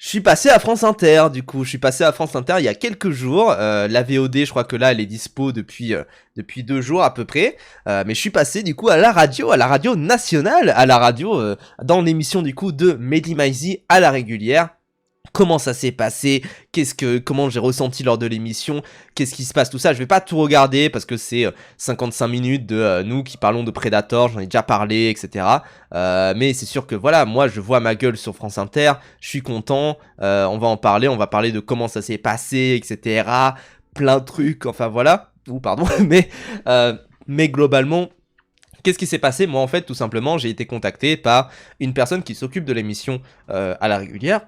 Je suis passé à France Inter, du coup. Je suis passé à France Inter il y a quelques jours. La VOD, je crois que là, elle est dispo depuis 2 jours à peu près. Mais je suis passé du coup à la radio nationale, à la radio, dans l'émission du coup de Mehdi Maizi à la régulière. Comment ça s'est passé, comment j'ai ressenti lors de l'émission, qu'est-ce qui se passe, tout ça. Je vais pas tout regarder parce que c'est 55 minutes de nous qui parlons de Predator, j'en ai déjà parlé, etc. Mais c'est sûr que voilà, moi je vois ma gueule sur France Inter, je suis content, on va en parler, on va parler de comment ça s'est passé, etc. Plein de trucs, enfin voilà. Ou pardon, mais globalement. Qu'est-ce qui s'est passé? Moi, en fait, tout simplement, j'ai été contacté par une personne qui s'occupe de l'émission à la régulière,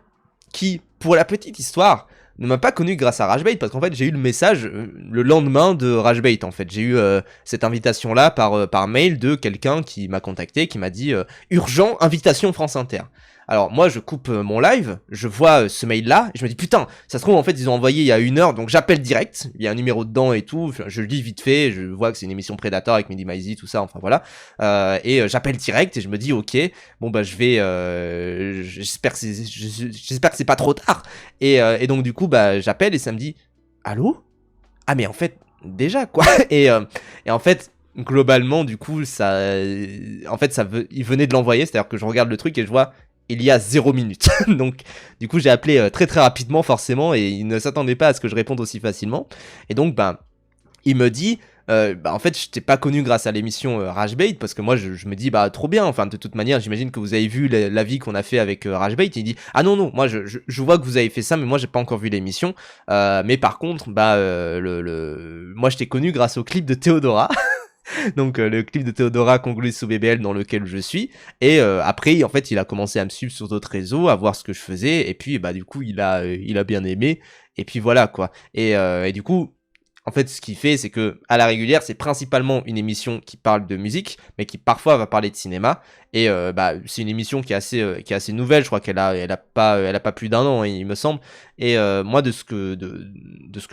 qui, pour la petite histoire, ne m'a pas connu grâce à Ragebait, parce qu'en fait, j'ai eu le message le lendemain de Ragebait, en fait. J'ai eu cette invitation-là par mail de quelqu'un qui m'a contacté, qui m'a dit urgent, invitation France Inter. Alors moi je coupe mon live, je vois ce mail là, et je me dis putain, ça se trouve en fait ils ont envoyé il y a 1 heure, donc j'appelle direct, il y a un numéro dedans et tout, je le lis vite fait, je vois que c'est une émission Predator avec Mehdi Maizi, tout ça, enfin voilà, j'appelle direct et je me dis ok, bon bah je vais, j'espère que c'est pas trop tard, et donc du coup bah j'appelle et ça me dit allô? Ah mais en fait déjà quoi, et en fait globalement du coup ça, en fait il venait de l'envoyer, c'est à dire que je regarde le truc et je vois il y a 0 minute. Donc, du coup, j'ai appelé très très rapidement, forcément, et il ne s'attendait pas à ce que je réponde aussi facilement. Et donc, ben, il me dit, en fait, je t'ai pas connu grâce à l'émission Ragebait, parce que moi, je me dis, bah, trop bien. Enfin, de toute manière, j'imagine que vous avez vu l'avis qu'on a fait avec Ragebait. Il dit, ah non, non, moi, je vois que vous avez fait ça, mais moi, j'ai pas encore vu l'émission. Mais par contre, bah, moi, je t'ai connu grâce au clip de Théodora. Donc le clip de Théodora Congolais sous BBL dans lequel je suis, et après en fait il a commencé à me suivre sur d'autres réseaux, à voir ce que je faisais, et puis bah du coup il a bien aimé, et puis voilà quoi, et du coup en fait ce qu'il fait c'est que à la régulière c'est principalement une émission qui parle de musique mais qui parfois va parler de cinéma, et bah c'est une émission qui est assez nouvelle, je crois qu'elle a pas plus d'1 an, hein, il me semble, et moi de ce que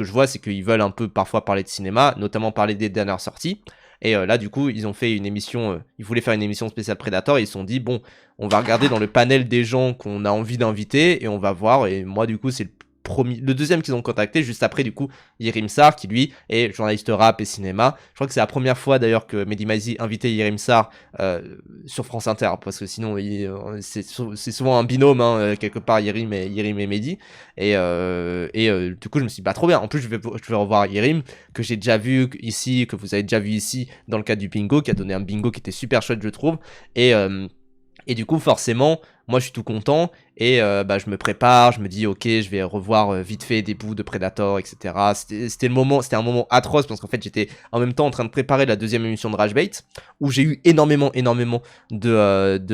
je vois c'est qu'ils veulent un peu parfois parler de cinéma, notamment parler des dernières sorties. Et là, du coup, ils ont fait une émission, ils voulaient faire une émission spéciale Predator, et ils se sont dit, bon, on va regarder dans le panel des gens qu'on a envie d'inviter, et on va voir, et moi, du coup, c'est le deuxième qu'ils ont contacté, juste après, du coup, Yerim Sar, qui lui est journaliste rap et cinéma. Je crois que c'est la première fois, d'ailleurs, que Mehdi Maizi invitait Yerim Sar sur France Inter, parce que sinon, c'est souvent un binôme, hein, quelque part, Yerim et Mehdi. Et du coup, je me suis dit, bah, trop bien. En plus, je vais revoir Yerim, que j'ai déjà vu ici, que vous avez déjà vu ici dans le cadre du bingo, qui a donné un bingo qui était super chouette, je trouve. Et du coup, forcément, moi je suis tout content, et bah, je me prépare, je me dis ok, je vais revoir vite fait des bouts de Predator, etc. C'était un moment atroce, parce qu'en fait j'étais en même temps en train de préparer la deuxième émission de Ragebait, où j'ai eu énormément de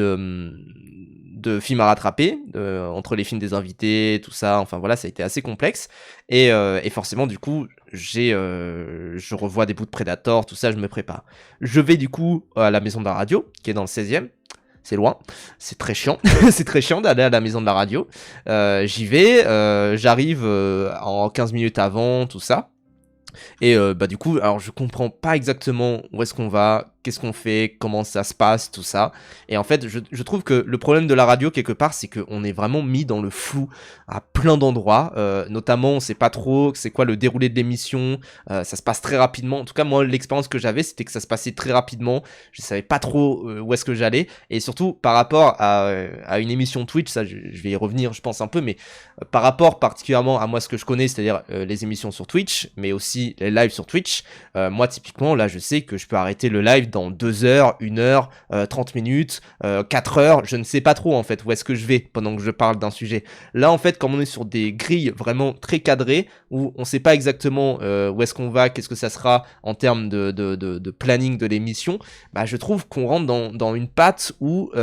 films à rattraper, entre les films des invités, tout ça, enfin voilà, ça a été assez complexe, et forcément du coup je revois des bouts de Predator, tout ça, je me prépare. Je vais du coup à la maison de la radio, qui est dans le 16e, c'est loin, c'est très chiant, c'est très chiant d'aller à la maison de la radio. J'y vais, j'arrive en 15 minutes avant, tout ça. Et bah du coup, alors je comprends pas exactement où est-ce qu'on va, qu'est-ce qu'on fait, comment ça se passe, tout ça. Et en fait, je trouve que le problème de la radio, quelque part, c'est qu'on est vraiment mis dans le flou à plein d'endroits. Notamment, on sait pas trop c'est quoi le déroulé de l'émission, ça se passe très rapidement. En tout cas, moi, l'expérience que j'avais, c'était que ça se passait très rapidement. Je savais pas trop où est-ce que j'allais. Et surtout, par rapport à une émission Twitch, ça, je vais y revenir, je pense, un peu, mais par rapport particulièrement à moi, ce que je connais, c'est-à-dire les émissions sur Twitch, mais aussi les lives sur Twitch, moi, typiquement, là, je sais que je peux arrêter le live dans 2 heures, 1 heure, 30 minutes, 4 heures, je ne sais pas trop en fait où est-ce que je vais pendant que je parle d'un sujet. Là en fait, comme on est sur des grilles vraiment très cadrées, où on sait pas exactement où est-ce qu'on va, qu'est-ce que ça sera en termes de planning de l'émission, bah je trouve qu'on rentre dans une patte où dès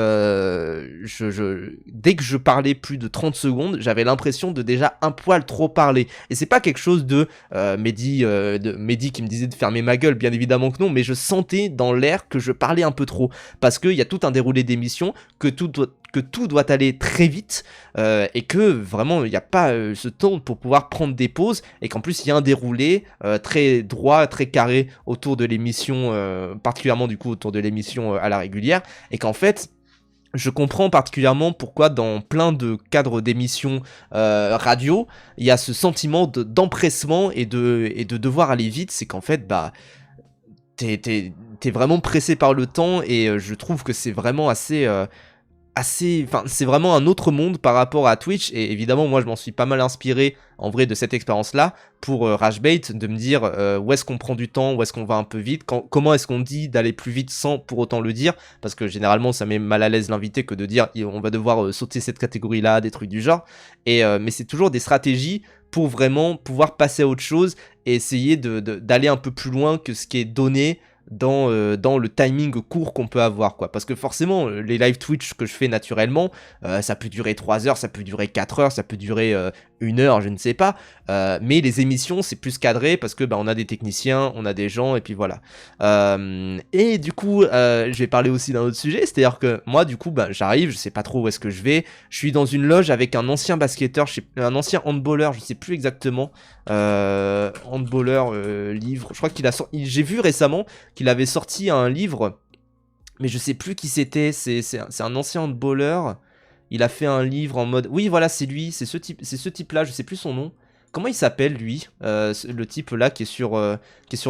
que je parlais plus de 30 secondes, j'avais l'impression de déjà un poil trop parler. Et c'est pas quelque chose de Mehdi qui me disait de fermer ma gueule, bien évidemment que non, mais je sentais dans l'air que je parlais un peu trop, parce qu'il y a tout un déroulé d'émission, que tout doit aller très vite, et que vraiment il n'y a pas ce temps pour pouvoir prendre des pauses, et qu'en plus il y a un déroulé très droit, très carré autour de l'émission, particulièrement du coup autour de l'émission à la régulière, et qu'en fait je comprends particulièrement pourquoi dans plein de cadres d'émissions radio, il y a ce sentiment d'empressement et de devoir aller vite. C'est qu'en fait, bah, t'es vraiment pressé par le temps et je trouve que c'est vraiment enfin, c'est vraiment un autre monde par rapport à Twitch, et évidemment moi je m'en suis pas mal inspiré en vrai de cette expérience là pour Ragebait, de me dire où est-ce qu'on prend du temps, où est-ce qu'on va un peu vite, comment est-ce qu'on dit d'aller plus vite sans pour autant le dire, parce que généralement ça met mal à l'aise l'invité que de dire on va devoir sauter cette catégorie là, des trucs du genre, et mais c'est toujours des stratégies pour vraiment pouvoir passer à autre chose et essayer d'aller un peu plus loin que ce qui est donné dans le timing court qu'on peut avoir, quoi. Parce que forcément, les live Twitch que je fais naturellement, ça peut durer 3 heures, ça peut durer 4 heures, ça peut durer 1 heure, je ne sais pas. Mais les émissions, c'est plus cadré parce que bah, on a des techniciens, on a des gens, et puis voilà. Et du coup, je vais parler aussi d'un autre sujet, c'est-à-dire que moi, du coup, bah, j'arrive, je sais pas trop où est-ce que je vais. Je suis dans une loge avec un ancien basketteur, un ancien handballeur, je sais plus exactement. Handballeur, livre, je crois qu'il a sorti, j'ai vu récemment qu'il avait sorti un livre, mais je sais plus qui c'était, c'est un ancien handballeur, il a fait un livre en mode, oui voilà c'est lui, c'est ce type là, je sais plus son nom, comment il s'appelle lui, le type là qui est sur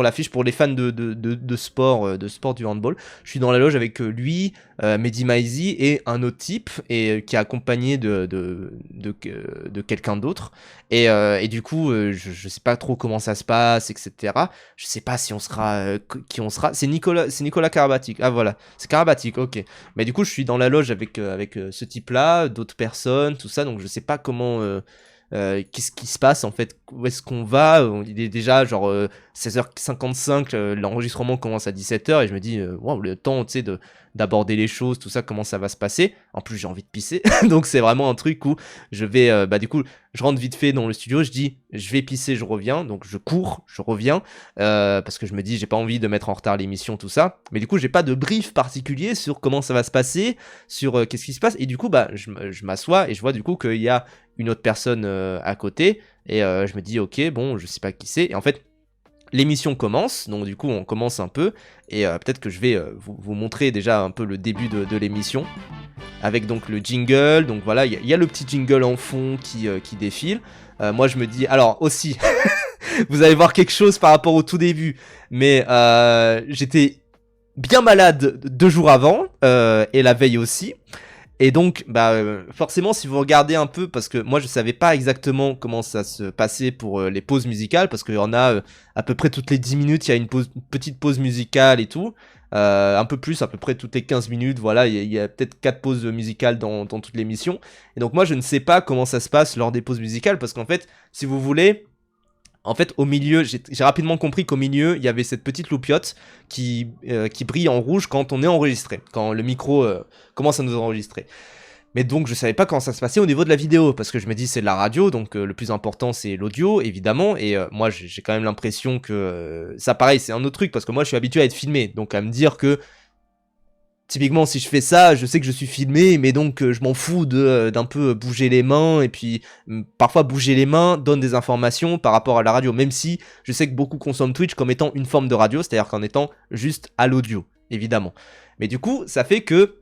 l'affiche pour les fans de sport, de sport du handball. Je suis dans la loge avec lui, Mehdi Maizi et un autre type, et qui est accompagné de quelqu'un d'autre, et du coup je sais pas trop comment ça se passe, etc. Je sais pas si on sera qui on sera, c'est Nicolas Karabatic, ah voilà, c'est Karabatic, ok. Mais du coup je suis dans la loge avec ce type là, d'autres personnes, tout ça, donc je sais pas comment qu'est-ce qui se passe en fait, où est-ce qu'on va, il est déjà genre 16h55, l'enregistrement commence à 17h, et je me dis wow, le temps tu sais d'aborder les choses, tout ça, comment ça va se passer. En plus j'ai envie de pisser donc c'est vraiment un truc où je vais bah du coup je rentre vite fait dans le studio, je dis je vais pisser, je reviens, donc je cours, je reviens, parce que je me dis j'ai pas envie de mettre en retard l'émission, tout ça, mais du coup j'ai pas de brief particulier sur comment ça va se passer, sur qu'est-ce qui se passe, et du coup bah je m'assois et je vois du coup qu'il y a une autre personne à côté, et je me dis ok bon je sais pas qui c'est, et en fait l'émission commence, donc du coup on commence un peu, et peut-être que je vais vous montrer déjà un peu le début de l'émission, avec donc le jingle, donc voilà, il y a le petit jingle en fond qui défile, moi je me dis, alors aussi, vous allez voir quelque chose par rapport au tout début, mais j'étais bien malade 2 jours avant, et la veille aussi, et donc, bah, forcément, si vous regardez un peu, parce que moi je savais pas exactement comment ça se passait pour les pauses musicales, parce qu'il y en a à peu près toutes les 10 minutes, il y a une petite pause musicale et tout, un peu plus, à peu près toutes les 15 minutes, voilà, il y a peut-être 4 pauses musicales dans toute l'émission, et donc moi je ne sais pas comment ça se passe lors des pauses musicales, parce qu'en fait, si vous voulez, en fait, au milieu, j'ai rapidement compris qu'au milieu, il y avait cette petite loupiote qui brille en rouge quand on est enregistré, quand le micro commence à nous enregistrer. Mais donc, je savais pas comment ça se passait au niveau de la vidéo, parce que je me dis c'est de la radio, donc le plus important c'est l'audio, évidemment, et moi j'ai quand même l'impression que ça, pareil, c'est un autre truc, parce que moi je suis habitué à être filmé, donc à me dire que typiquement, si je fais ça, je sais que je suis filmé, mais donc je m'en fous d'un peu bouger les mains, et puis parfois bouger les mains donne des informations par rapport à la radio, même si je sais que beaucoup consomment Twitch comme étant une forme de radio, c'est-à-dire qu'en étant juste à l'audio, évidemment. Mais du coup, ça fait que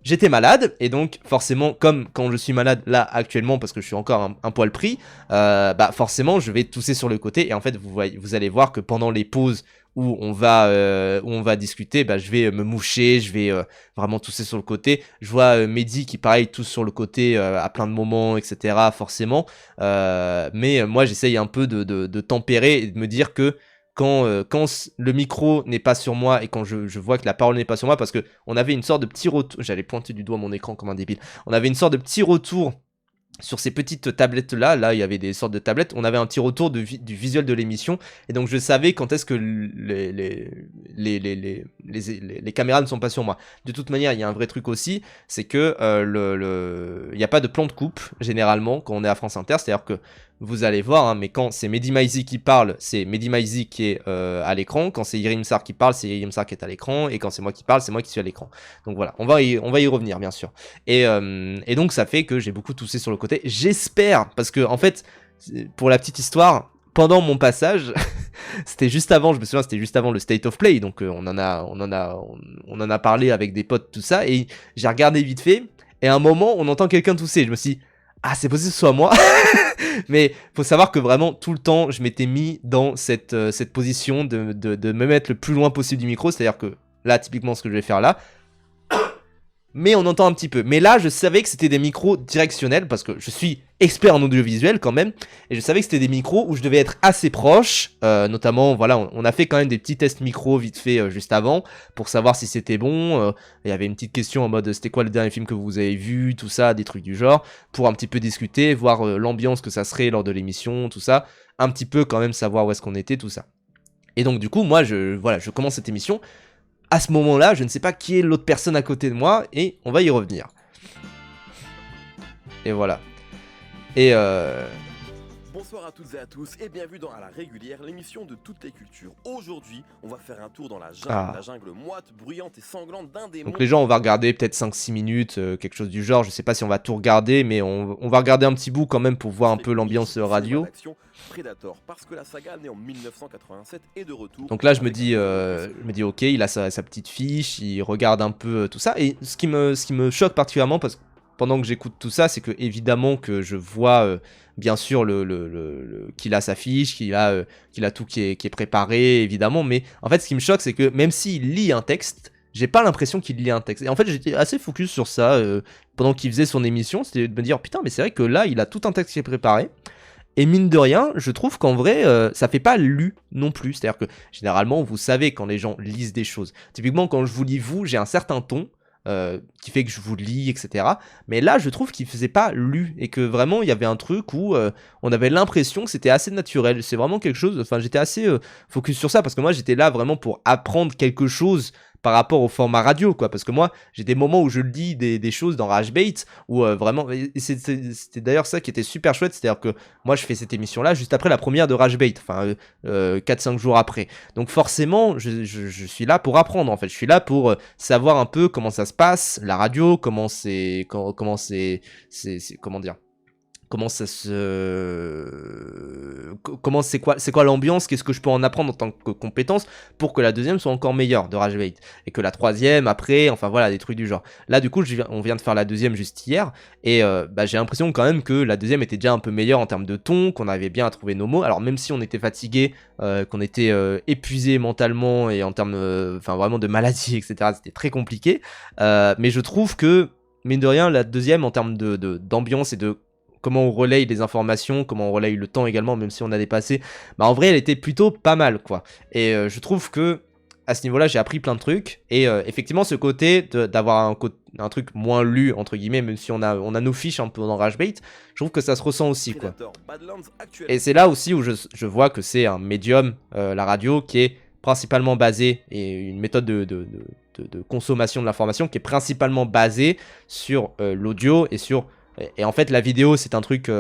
j'étais malade, et donc forcément, comme quand je suis malade là actuellement, parce que je suis encore un poil pris, bah forcément je vais tousser sur le côté, et en fait vous allez voir que pendant les pauses où on va discuter, bah je vais me moucher, je vais vraiment tousser sur le côté. Je vois Mehdi qui pareil tousse sur le côté à plein de moments, etc. forcément, mais moi j'essaye un peu de tempérer et de me dire que quand le micro n'est pas sur moi, et quand je vois que la parole n'est pas sur moi, parce que on avait une sorte de petit retour, j'allais pointer du doigt mon écran comme un débile, on avait une sorte de petit retour sur ces petites tablettes là il y avait des sortes de tablettes, on avait un petit retour du visuel de l'émission, et donc je savais quand est-ce que les caméras ne sont pas sur moi. De toute manière, il y a un vrai truc aussi, c'est que il n'y a pas de plan de coupe généralement quand on est à France Inter, c'est-à-dire que vous allez voir, hein, mais quand c'est Mehdi Maizi qui parle, c'est Mehdi Maizi qui est à l'écran. Quand c'est Yerim Sar qui parle, c'est Yerim Sar qui est à l'écran. Et quand c'est moi qui parle, c'est moi qui suis à l'écran. Donc voilà, on va y revenir, bien sûr. Et donc ça fait que j'ai beaucoup toussé sur le côté. J'espère, parce que en fait, pour la petite histoire, pendant mon passage, C'était juste avant, je me souviens, c'était juste avant le State of Play, donc on en a parlé avec des potes, tout ça, et j'ai regardé vite fait, et à un moment, on entend quelqu'un tousser, je me suis dit, ah, c'est possible que ce soit moi. Mais faut savoir que vraiment, tout le temps, je m'étais mis dans cette position de me mettre le plus loin possible du micro, c'est-à-dire que là, typiquement, ce que je vais faire là, mais on entend un petit peu. Mais là, je savais que c'était des micros directionnels, parce que je suis expert en audiovisuel quand même, et je savais que c'était des micros où je devais être assez proche, notamment, voilà, on a fait quand même des petits tests micro vite fait juste avant, pour savoir si c'était bon. Il y avait une petite question en mode, c'était quoi le dernier film que vous avez vu, tout ça, des trucs du genre, pour un petit peu discuter, voir l'ambiance que ça serait lors de l'émission, tout ça, un petit peu quand même savoir où est-ce qu'on était, tout ça. Et donc du coup, moi, je commence cette émission. À ce moment-là, je ne sais pas qui est l'autre personne à côté de moi, et on va y revenir. Et voilà. Et Bonsoir à toutes et à tous et bienvenue dans À la régulière, l'émission de toutes les cultures. Aujourd'hui, on va faire un tour dans la jungle, la jungle moite, bruyante et sanglante d'un des mondes. Donc les gens, on va regarder peut-être 5-6 minutes, quelque chose du genre. Je sais pas si on va tout regarder, mais on va regarder un petit bout quand même pour voir un peu l'ambiance radio. Predator, parce que la saga née en 1987 est de retour. Donc là, je me dis ok, il a sa petite fiche, il regarde un peu tout ça. Et ce qui me choque particulièrement, parce que pendant que j'écoute tout ça, c'est que évidemment que je vois bien sûr qu'il a sa fiche, qu'il a tout qui est préparé, évidemment. Mais en fait, ce qui me choque, c'est que même s'il lit un texte, j'ai pas l'impression qu'il lit un texte. Et en fait, j'étais assez focus sur ça pendant qu'il faisait son émission. C'était de me dire, putain, mais c'est vrai que là, il a tout un texte qui est préparé. Et mine de rien, je trouve qu'en vrai, ça fait pas lu non plus. C'est-à-dire que généralement, vous savez quand les gens lisent des choses. Typiquement, quand je vous lis vous, j'ai un certain ton qui fait que je vous lis, etc. Mais là, je trouve qu'il faisait pas lu et que vraiment, il y avait un truc où on avait l'impression que c'était assez naturel. C'est vraiment quelque chose. Enfin, j'étais assez focus sur ça parce que moi, j'étais là vraiment pour apprendre quelque chose par rapport au format radio, quoi, parce que moi j'ai des moments où je lis des choses dans RageBait où vraiment, et c'était d'ailleurs ça qui était super chouette, c'est-à-dire que moi je fais cette émission là juste après la première de RageBait, enfin 4-5 jours après, donc forcément je suis là pour apprendre en fait, je suis là pour savoir un peu comment ça se passe, la radio, comment comment dire, comment ça se... Comment c'est quoi l'ambiance, qu'est-ce que je peux en apprendre en tant que compétence pour que la deuxième soit encore meilleure de RageBait et que la troisième après, enfin voilà, des trucs du genre. Là du coup on vient de faire la deuxième juste hier et j'ai l'impression quand même que la deuxième était déjà un peu meilleure en termes de ton, qu'on avait bien à trouver nos mots. Alors même si on était fatigué, qu'on était épuisé mentalement et en termes enfin vraiment de maladie, etc., c'était très compliqué, mais je trouve que mine de rien la deuxième en termes d'ambiance et de comment on relaye les informations, comment on relaye le temps également, même si on a dépassé, bah en vrai elle était plutôt pas mal quoi. Et je trouve que à ce niveau-là j'ai appris plein de trucs, et effectivement ce côté d'avoir un truc moins lu entre guillemets, même si on a nos fiches un peu dans RageBait, je trouve que ça se ressent aussi quoi. Et c'est là aussi où je vois que c'est un médium, la radio, qui est principalement basé, et une méthode de consommation de l'information qui est principalement basée sur l'audio et sur... Et en fait, la vidéo, c'est un truc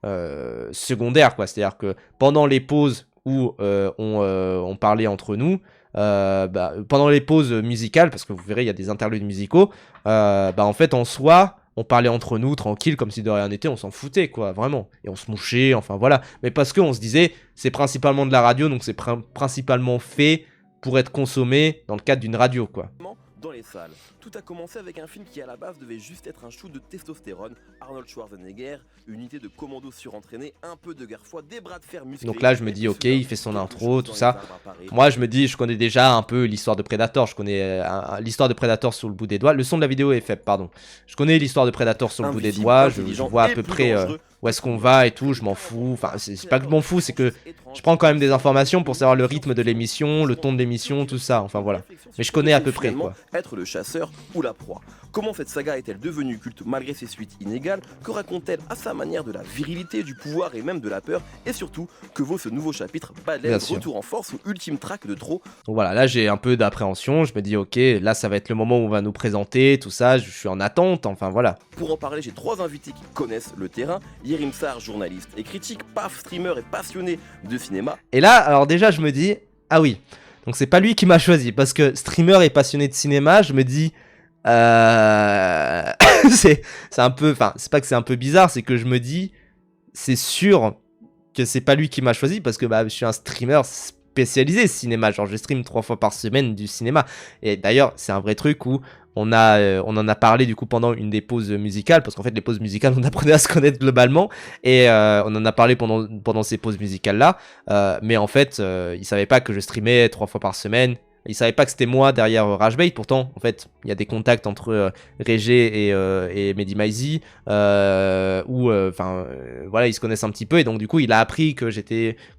secondaire, quoi. C'est-à-dire que pendant les pauses où on parlait entre nous, pendant les pauses musicales, parce que vous verrez, il y a des interludes musicaux, en fait, en soi, on parlait entre nous, tranquille, comme si de rien n'était, on s'en foutait, quoi, vraiment. Et on se mouchait, enfin voilà. Mais parce qu'on se disait, c'est principalement de la radio, donc c'est principalement fait pour être consommé dans le cadre d'une radio, quoi. Dans les salles. Tout a commencé avec un film qui à la base devait juste être un shoot de testostérone, Arnold Schwarzenegger, unité de commando surentraîné, un peu de guerre-foi, des bras de fer musclés. Donc là je me dis ok, il fait son intro, tout ça. Moi je me dis, je connais déjà un peu l'histoire de Predator, je connais l'histoire de Predator sur le bout des doigts. Le son de la vidéo est faible, pardon. Je connais l'histoire de Predator sur le bout des doigts, je vois à peu près où est-ce qu'on va et tout, je m'en fous. Enfin c'est pas que je m'en fous, c'est que je prends quand même des informations pour savoir le rythme de l'émission, le ton de l'émission, tout ça, enfin voilà. Mais je connais à peu près quoi. Être le chasseur ou la proie. Comment cette saga est-elle devenue culte malgré ses suites inégales? Que raconte-t-elle à sa manière de la virilité, du pouvoir et même de la peur? Et surtout, que vaut ce nouveau chapitre Badlands, retour en force ou ultime track de trop? Donc voilà, là j'ai un peu d'appréhension, je me dis ok, là ça va être le moment où on va nous présenter, tout ça, je suis en attente, enfin voilà. Pour en parler, j'ai trois invités qui connaissent le terrain. Yerim Sar, journaliste et critique, paf, streamer et passionné de cinéma. Et là, alors déjà je me dis, ah oui, donc c'est pas lui qui m'a choisi, parce que streamer et passionné de cinéma, je me dis... c'est un peu... Enfin, c'est pas que c'est un peu bizarre, c'est que je me dis, c'est sûr que c'est pas lui qui m'a choisi parce que bah, je suis un streamer spécialisé cinéma, genre je stream 3 fois par semaine du cinéma. Et d'ailleurs, c'est un vrai truc où on en a parlé du coup pendant une des pauses musicales, parce qu'en fait les pauses musicales on apprenait à se connaître globalement, et on en a parlé pendant ces pauses musicales là, mais en fait il savait pas que je streamais 3 fois par semaine. Il savait pas que c'était moi derrière Ragebait. Pourtant, en fait, il y a des contacts entre Régé et Mehdi Maizi, voilà, ils se connaissent un petit peu, et donc du coup, il a appris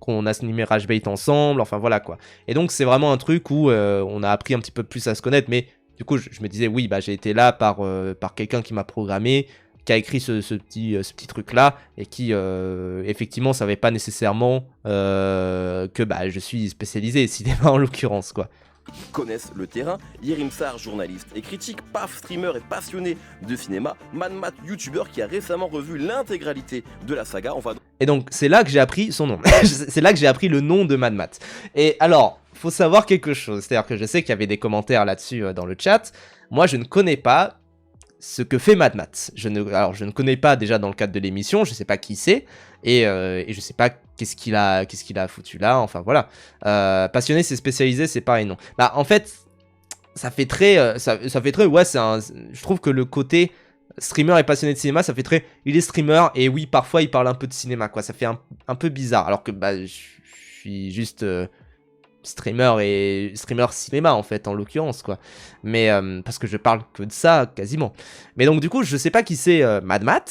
qu'on a streamé Ragebait ensemble. Enfin voilà quoi. Et donc c'est vraiment un truc où on a appris un petit peu plus à se connaître. Mais du coup, je me disais oui, bah j'ai été là par quelqu'un qui m'a programmé, qui a écrit ce petit truc là, et qui effectivement savait pas nécessairement que bah je suis spécialisé cinéma en l'occurrence quoi. Connaissent le terrain. Yerim Sar, journaliste et critique, paf, streamer et passionné de cinéma, Madmat, youtubeur qui a récemment revu l'intégralité de la saga. Et donc c'est là que j'ai appris son nom. C'est là que j'ai appris le nom de Madmat. Et alors, faut savoir quelque chose, c'est-à-dire que je sais qu'il y avait des commentaires là-dessus dans le chat. Moi, je ne connais pas ce que fait Madmat. Alors, je ne connais pas déjà dans le cadre de l'émission, je sais pas qui c'est, et je sais pas qu'est-ce qu'il a foutu là, enfin voilà. Passionné, c'est spécialisé, c'est pareil, non. Bah, en fait, ça fait très, ouais, je trouve que le côté streamer et passionné de cinéma, ça fait très, il est streamer, et oui, parfois, il parle un peu de cinéma, quoi, ça fait un peu bizarre, alors que, bah, je suis juste... streamer cinéma en fait en l'occurrence quoi, mais parce que je parle que de ça quasiment. Mais donc du coup je sais pas qui c'est Madmat,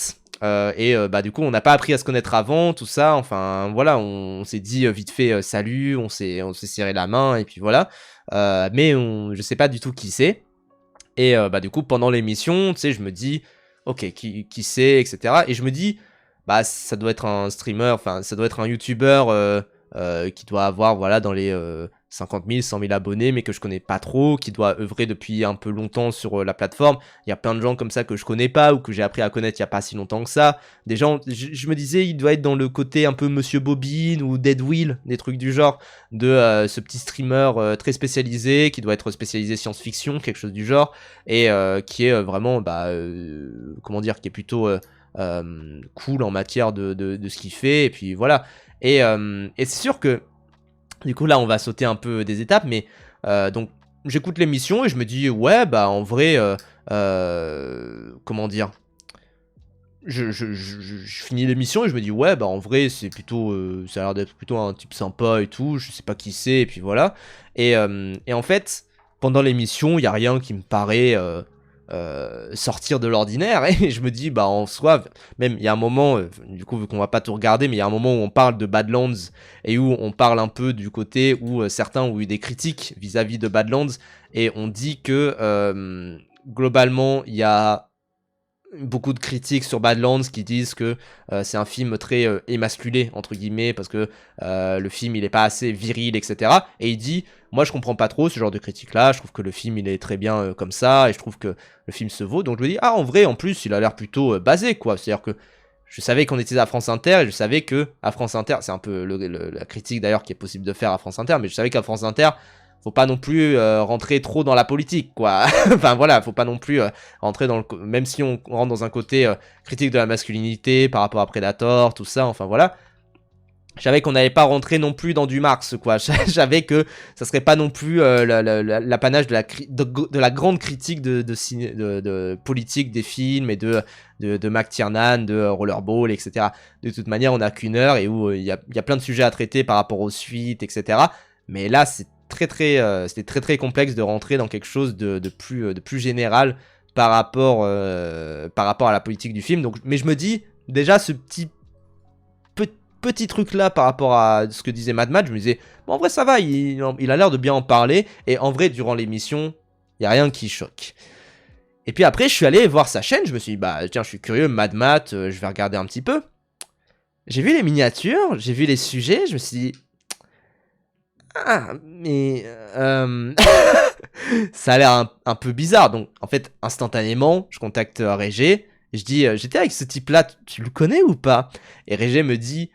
et bah du coup on n'a pas appris à se connaître avant tout ça, enfin voilà, on s'est dit vite fait salut, on s'est serré la main et puis voilà, mais je sais pas du tout qui c'est, et bah du coup pendant l'émission tu sais je me dis ok qui c'est etc, et je me dis bah ça doit être un streamer, enfin ça doit être un youtubeur qui doit avoir voilà dans les 50 000, 100 000 abonnés, mais que je connais pas trop, qui doit œuvrer depuis un peu longtemps sur la plateforme. Il y a plein de gens comme ça que je connais pas, ou que j'ai appris à connaître il y a pas si longtemps que ça. Des gens, je me disais, il doit être dans le côté un peu Monsieur Bobine ou Dead Will, des trucs du genre, de ce petit streamer très spécialisé, qui doit être spécialisé science-fiction, quelque chose du genre, et qui est vraiment, comment dire, qui est plutôt cool en matière de ce qu'il fait, et puis voilà. Et c'est sûr que, du coup, là, on va sauter un peu des étapes, mais donc, j'écoute l'émission et je me dis, ouais, bah, en vrai, comment dire, je finis l'émission et je me dis, ouais, bah, en vrai, c'est plutôt, ça a l'air d'être plutôt un type sympa et tout, je sais pas qui c'est, et puis voilà. Et en fait, pendant l'émission, il y a rien qui me paraît... sortir de l'ordinaire, et je me dis bah en soi, même il y a un moment du coup vu qu'on va pas tout regarder, mais il y a un moment où on parle de Badlands et où on parle un peu du côté où certains ont eu des critiques vis-à-vis de Badlands, et on dit que globalement il y a beaucoup de critiques sur Badlands qui disent que c'est un film très émasculé entre guillemets, parce que le film il est pas assez viril etc, et il dit moi je comprends pas trop ce genre de critique là, je trouve que le film il est très bien comme ça, et je trouve que le film se vaut, donc je me dis ah en vrai en plus il a l'air plutôt basé quoi, c'est à dire que je savais qu'on était à France Inter, et je savais que à France Inter, c'est un peu la critique d'ailleurs qui est possible de faire à France Inter, mais je savais qu'à France Inter faut pas non plus rentrer trop dans la politique, quoi. Enfin voilà, faut pas non plus rentrer dans le... Même si on rentre dans un côté critique de la masculinité par rapport à Predator, tout ça, enfin voilà. Je savais qu'on n'allait pas rentrer non plus dans du Marx, quoi. Je savais que ça serait pas non plus l'apanage de la grande critique de politique des films et de McTiernan, de Rollerball, etc. De toute manière, on n'a qu'une heure et où il y a plein de sujets à traiter par rapport aux suites, etc. Mais là, c'était très très complexe de rentrer dans quelque chose de plus général par rapport à la politique du film. Donc, mais je me dis, déjà, ce petit truc là par rapport à ce que disait Madmat, je me disais, bon, en vrai, ça va, il a l'air de bien en parler. Et en vrai, durant l'émission, il n'y a rien qui choque. Et puis après, je suis allé voir sa chaîne, je me suis dit, bah tiens, je suis curieux, Madmat, je vais regarder un petit peu. J'ai vu les miniatures, j'ai vu les sujets, je me suis dit, ah, mais ça a l'air un peu bizarre. Donc, en fait, instantanément, je contacte Régé. Je dis, j'étais avec ce type-là, tu le connais ou pas? Et Régé me dit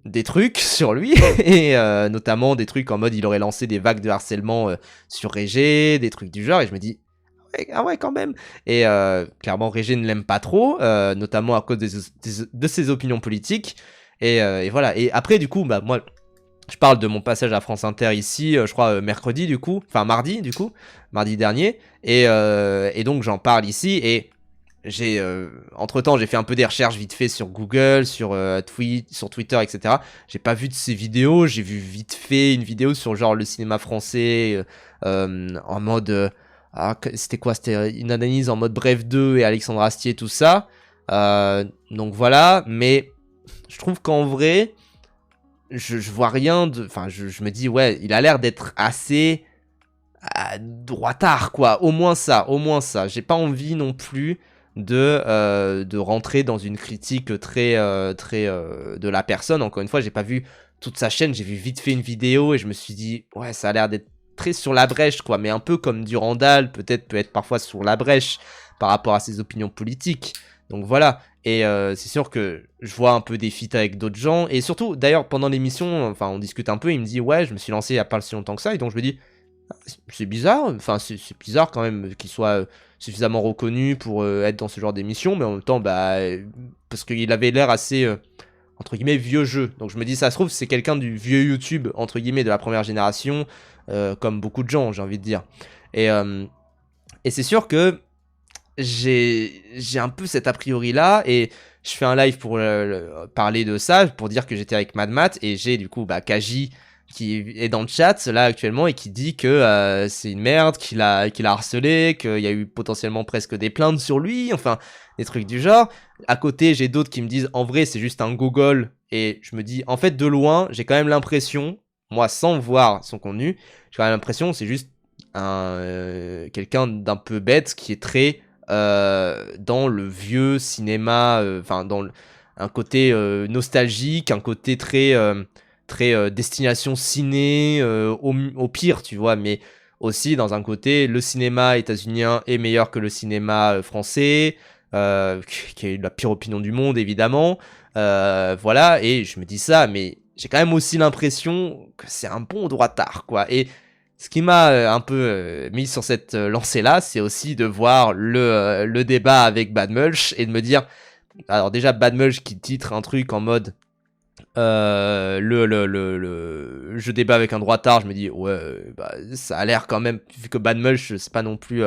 des trucs sur lui, et notamment des trucs en mode il aurait lancé des vagues de harcèlement sur Régé, des trucs du genre. Et je me dis, ah ouais, quand même. Et clairement, Régé ne l'aime pas trop, notamment à cause de ses opinions politiques. Et voilà. Et après, du coup, bah, moi, je parle de mon passage à France Inter ici, je crois, mercredi, du coup. Enfin, mardi, du coup. Mardi dernier. Et donc, j'en parle ici. Et j'ai, entre-temps, j'ai fait un peu des recherches vite fait sur Google, sur Twitter, etc. J'ai pas vu de ces vidéos. J'ai vu vite fait une vidéo sur, genre, le cinéma français, en mode... c'était quoi? C'était une analyse en mode Bref 2 et Alexandre Astier, tout ça. Donc voilà, mais je trouve qu'en vrai, je vois rien de... Enfin, je me dis, ouais, il a l'air d'être assez droitard, quoi. Au moins ça, au moins ça. J'ai pas envie non plus de rentrer dans une critique très de la personne. Encore une fois, j'ai pas vu toute sa chaîne, j'ai vu vite fait une vidéo et je me suis dit, ouais, ça a l'air d'être très sur la brèche, quoi. Mais un peu comme Durandal, peut être parfois sur la brèche par rapport à ses opinions politiques. Donc voilà. Et c'est sûr que je vois un peu des feats avec d'autres gens. Et surtout, d'ailleurs, pendant l'émission, enfin, on discute un peu. Il me dit, ouais, je me suis lancé il y a pas si longtemps que ça. Et donc, je me dis, c'est bizarre. Enfin, c'est bizarre quand même qu'il soit suffisamment reconnu pour être dans ce genre d'émission. Mais en même temps, bah, parce qu'il avait l'air assez, entre guillemets, vieux jeu. Donc, je me dis, ça se trouve, c'est quelqu'un du vieux YouTube, entre guillemets, de la première génération. Comme beaucoup de gens, j'ai envie de dire. Et c'est sûr que j'ai un peu cet a priori là et je fais un live pour parler de ça, pour dire que j'étais avec MadMat et j'ai du coup Kaji qui est dans le chat là actuellement et qui dit que c'est une merde, qu'il a harcelé, qu'il y a eu potentiellement presque des plaintes sur lui, enfin des trucs du genre. À côté, j'ai d'autres qui me disent en vrai c'est juste un gogol et je me dis en fait de loin, j'ai quand même l'impression, moi sans voir son contenu, j'ai quand même l'impression que c'est juste quelqu'un d'un peu bête qui est très dans le vieux cinéma, enfin un côté nostalgique, un côté très destination ciné au pire, tu vois, mais aussi dans un côté le cinéma états-unien est meilleur que le cinéma français, qui est la pire opinion du monde évidemment, voilà, et je me dis ça, mais j'ai quand même aussi l'impression que c'est un bon droitard, quoi, et ce qui m'a un peu mis sur cette lancée-là, c'est aussi de voir le débat avec Bad Mulch et de me dire, alors déjà Bad Mulch qui titre un truc en mode je débat avec un droitard, je me dis ouais, bah, ça a l'air quand même, vu que Bad Mulch c'est pas non plus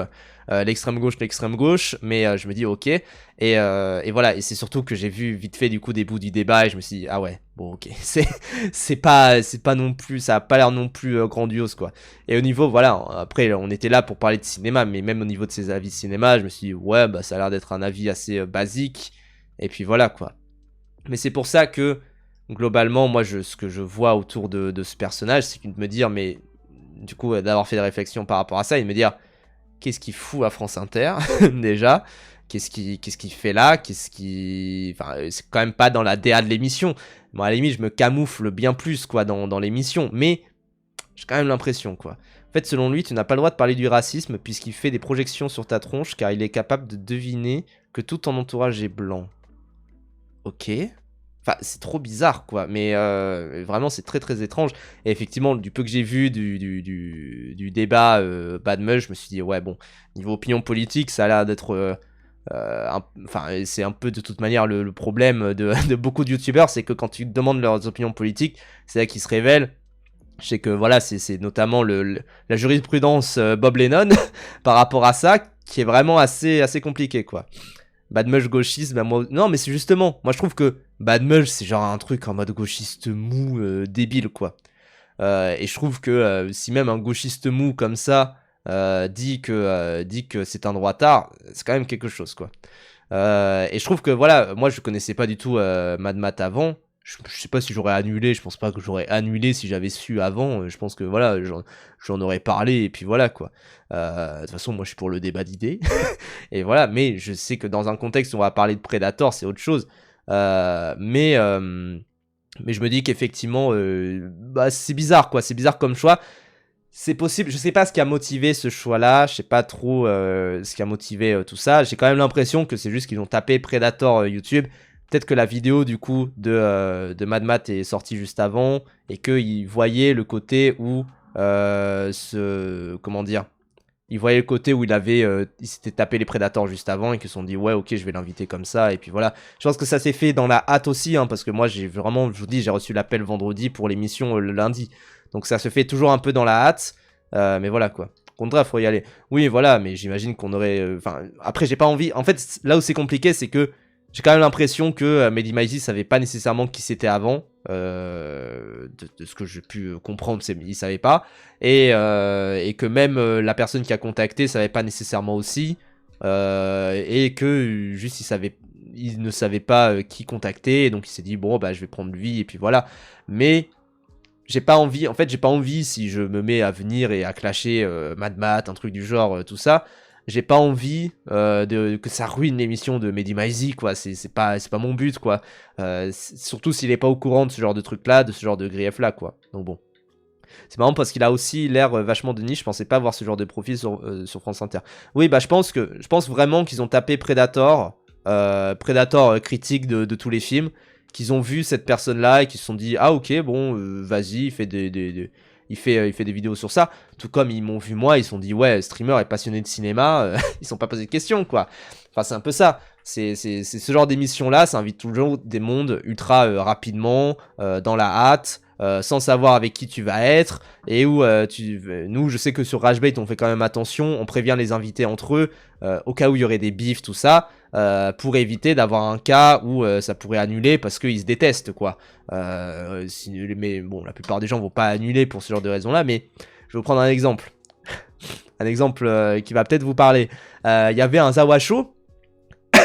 l'extrême gauche, mais je me dis ok, et voilà, et c'est surtout que j'ai vu vite fait du coup des bouts du débat et je me suis dit ah ouais, bon ok, c'est pas non plus, ça a pas l'air non plus grandiose quoi. Et au niveau, voilà, après on était là pour parler de cinéma, mais même au niveau de ses avis de cinéma, je me suis dit ouais, bah ça a l'air d'être un avis assez basique, et puis voilà quoi. Mais c'est pour ça que globalement, moi, ce que je vois autour de ce personnage, c'est de me dire, mais du coup, d'avoir fait des réflexions par rapport à ça, et de me dire, qu'est-ce qu'il fout à France Inter, déjà? Qu'est-ce qu'il fait là? Enfin, c'est quand même pas dans la DA de l'émission. Bon, à la limite, je me camoufle bien plus, quoi, dans l'émission, mais j'ai quand même l'impression, quoi. En fait, selon lui, tu n'as pas le droit de parler du racisme puisqu'il fait des projections sur ta tronche car il est capable de deviner que tout ton entourage est blanc. Ok. Enfin, c'est trop bizarre, quoi. Mais vraiment, c'est très très étrange. Et effectivement, du peu que j'ai vu du débat Bad Mulch, je me suis dit, ouais, bon, niveau opinion politique, ça a l'air d'être. Enfin, c'est un peu de toute manière le problème de beaucoup de youtubeurs, c'est que quand tu demandes leurs opinions politiques, c'est là qu'ils se révèlent. Je sais que voilà, c'est notamment la jurisprudence Bob Lennon par rapport à ça, qui est vraiment assez compliqué, quoi. Bad Mulch gauchiste, bah moi... Non, mais c'est justement, moi je trouve que Bad Mulch, c'est genre un truc en mode gauchiste mou, débile, quoi. Et je trouve que si même un gauchiste mou comme ça dit que c'est un droitard, c'est quand même quelque chose, quoi. Et je trouve que, voilà, moi je connaissais pas du tout Mad Matt avant. Je sais pas si j'aurais annulé, je pense pas que j'aurais annulé si j'avais su avant. Je pense que voilà, j'en aurais parlé et puis voilà quoi. De toute façon, moi je suis pour le débat d'idées. Et voilà, mais je sais que dans un contexte où on va parler de Predator, c'est autre chose. Mais je me dis qu'effectivement, bah, c'est bizarre quoi, c'est bizarre comme choix. C'est possible, je sais pas ce qui a motivé ce choix-là, je sais pas trop ce qui a motivé tout ça. J'ai quand même l'impression que c'est juste qu'ils ont tapé Predator YouTube. Peut-être que la vidéo du coup de Mad Matt est sortie juste avant et qu'ils voyaient le côté où comment dire, ils voyaient le côté où il s'était tapé les Predators juste avant et qu'ils se sont dit ouais ok je vais l'inviter comme ça et puis voilà. Je pense que ça s'est fait dans la hâte aussi hein, parce que moi j'ai vraiment, je vous dis, j'ai reçu l'appel vendredi pour l'émission le lundi. Donc ça se fait toujours un peu dans la hâte, mais voilà quoi. Contre faut y aller. Oui voilà, mais j'imagine qu'on aurait... Enfin après j'ai pas envie, en fait là où c'est compliqué c'est que j'ai quand même l'impression que Mehdi Maizy savait pas nécessairement qui c'était avant. De ce que j'ai pu comprendre, il savait pas. Et que même la personne qui a contacté savait pas nécessairement aussi. Et que juste il ne savait pas qui contacter. Et donc il s'est dit bon bah je vais prendre lui et puis voilà. Mais j'ai pas envie, en fait j'ai pas envie si je me mets à venir et à clasher Mad Matt, un truc du genre, tout ça. J'ai pas envie que ça ruine l'émission de Mehdi Maizy, quoi. C'est pas mon but, quoi. Surtout s'il est pas au courant de ce genre de truc-là, de ce genre de grief-là, quoi. Donc bon. C'est marrant parce qu'il a aussi l'air vachement de niche. Je pensais pas voir ce genre de profil sur France Inter. Oui, bah je pense vraiment qu'ils ont tapé Predator, critique de tous les films, qu'ils ont vu cette personne-là et qu'ils se sont dit ah ok bon vas-y, il fait il fait des vidéos sur ça, tout comme ils m'ont vu moi, ils se sont dit ouais, streamer est passionné de cinéma, ils sont pas posé de questions quoi. Enfin c'est un peu ça, c'est ce genre d'émission là, ça invite toujours des mondes ultra rapidement, dans la hâte, sans savoir avec qui tu vas être, et où nous je sais que sur Ragebait on fait quand même attention, on prévient les invités entre eux, au cas où il y aurait des bifs tout ça, pour éviter d'avoir un cas où ça pourrait annuler parce qu'ils se détestent quoi. Mais bon, la plupart des gens vont pas annuler pour ce genre de raison là, mais je vais vous prendre un exemple. Un exemple qui va peut-être vous parler. Il y avait un Zawa Show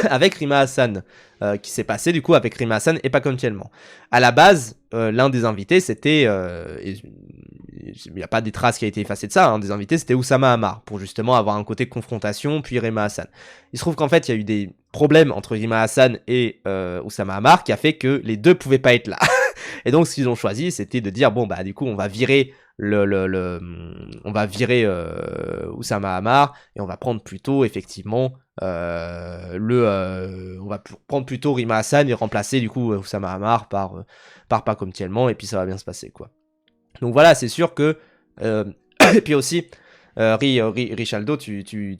avec Rima Hassan qui s'est passé du coup avec Rima Hassan et pas continuellement. À la base, l'un des invités c'était... il n'y a pas des traces qui a été effacées de ça, hein, des invités c'était Oussama Hamar pour justement avoir un côté confrontation puis Rima Hassan. Il se trouve qu'en fait il y a eu des problèmes entre Rima Hassan et Oussama Hamar qui a fait que les deux pouvaient pas être là. Et donc ce qu'ils ont choisi c'était de dire bon bah du coup on va virer on va virer Oussama Hamar et on va prendre plutôt effectivement on va prendre plutôt Rima Hassan et remplacer du coup Oussama Hamar par pas comme tellement et puis ça va bien se passer quoi. Donc voilà, c'est sûr que et puis aussi Richaldo, tu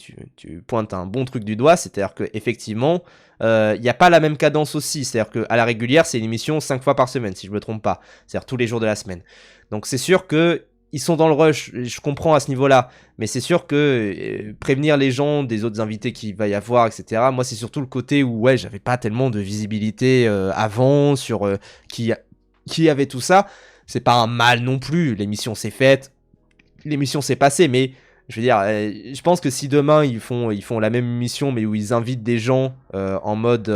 pointes un bon truc du doigt, c'est-à-dire que effectivement il n'y a pas la même cadence aussi, c'est-à-dire qu'à la régulière c'est une émission 5 fois par semaine si je me trompe pas, c'est-à-dire tous les jours de la semaine. Donc c'est sûr que ils sont dans le rush, je comprends à ce niveau-là, mais c'est sûr que prévenir les gens des autres invités qu'il va y avoir, etc. Moi c'est surtout le côté où ouais j'avais pas tellement de visibilité avant sur qui avait tout ça. C'est pas un mal non plus, l'émission s'est faite, l'émission s'est passée, mais je veux dire, je pense que si demain ils font la même émission mais où ils invitent des gens en mode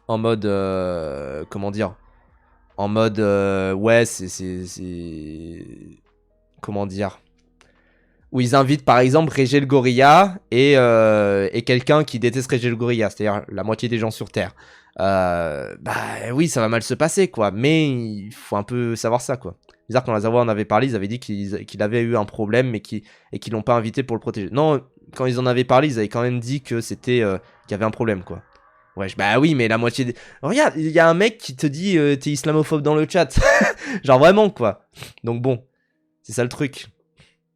comment dire, en mode ouais comment dire, où ils invitent par exemple Régel Gorilla et quelqu'un qui déteste Régel Gorilla, c'est-à-dire la moitié des gens sur Terre. Bah oui, ça va mal se passer quoi, mais il faut un peu savoir ça quoi. Bizarre, quand Lazawa en avait parlé, ils avaient dit qu'il avait eu un problème mais qu'ils l'ont pas invité pour le protéger. Non, quand ils en avaient parlé, ils avaient quand même dit que c'était qu'il y avait un problème quoi. Ouais, bah oui, mais la moitié des... Regarde, il y a un mec qui te dit t'es islamophobe dans le chat. Genre vraiment quoi. Donc bon, c'est ça le truc.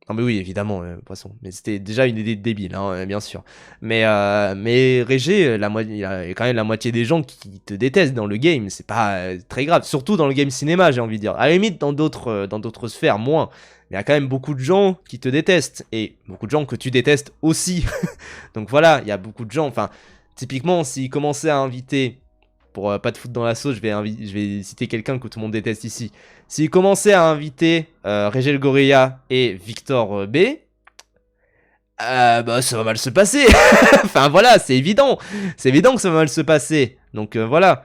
Non mais oui, évidemment, poisson. Mais c'était déjà une idée de débile, hein, bien sûr. Mais Régé, il y a quand même la moitié des gens qui te détestent dans le game. C'est pas très grave. Surtout dans le game cinéma, j'ai envie de dire. À la limite, dans d'autres sphères, moins. Mais il y a quand même beaucoup de gens qui te détestent. Et beaucoup de gens que tu détestes aussi. Donc voilà, il y a beaucoup de gens. Enfin, typiquement, s'ils commençaient à inviter... Pour pas te foutre dans la sauce, je vais citer quelqu'un que tout le monde déteste ici. S'il commençait à inviter Régel Gorilla et Victor B, bah ça va mal se passer. Enfin voilà, c'est évident. C'est évident que ça va mal se passer. Donc voilà.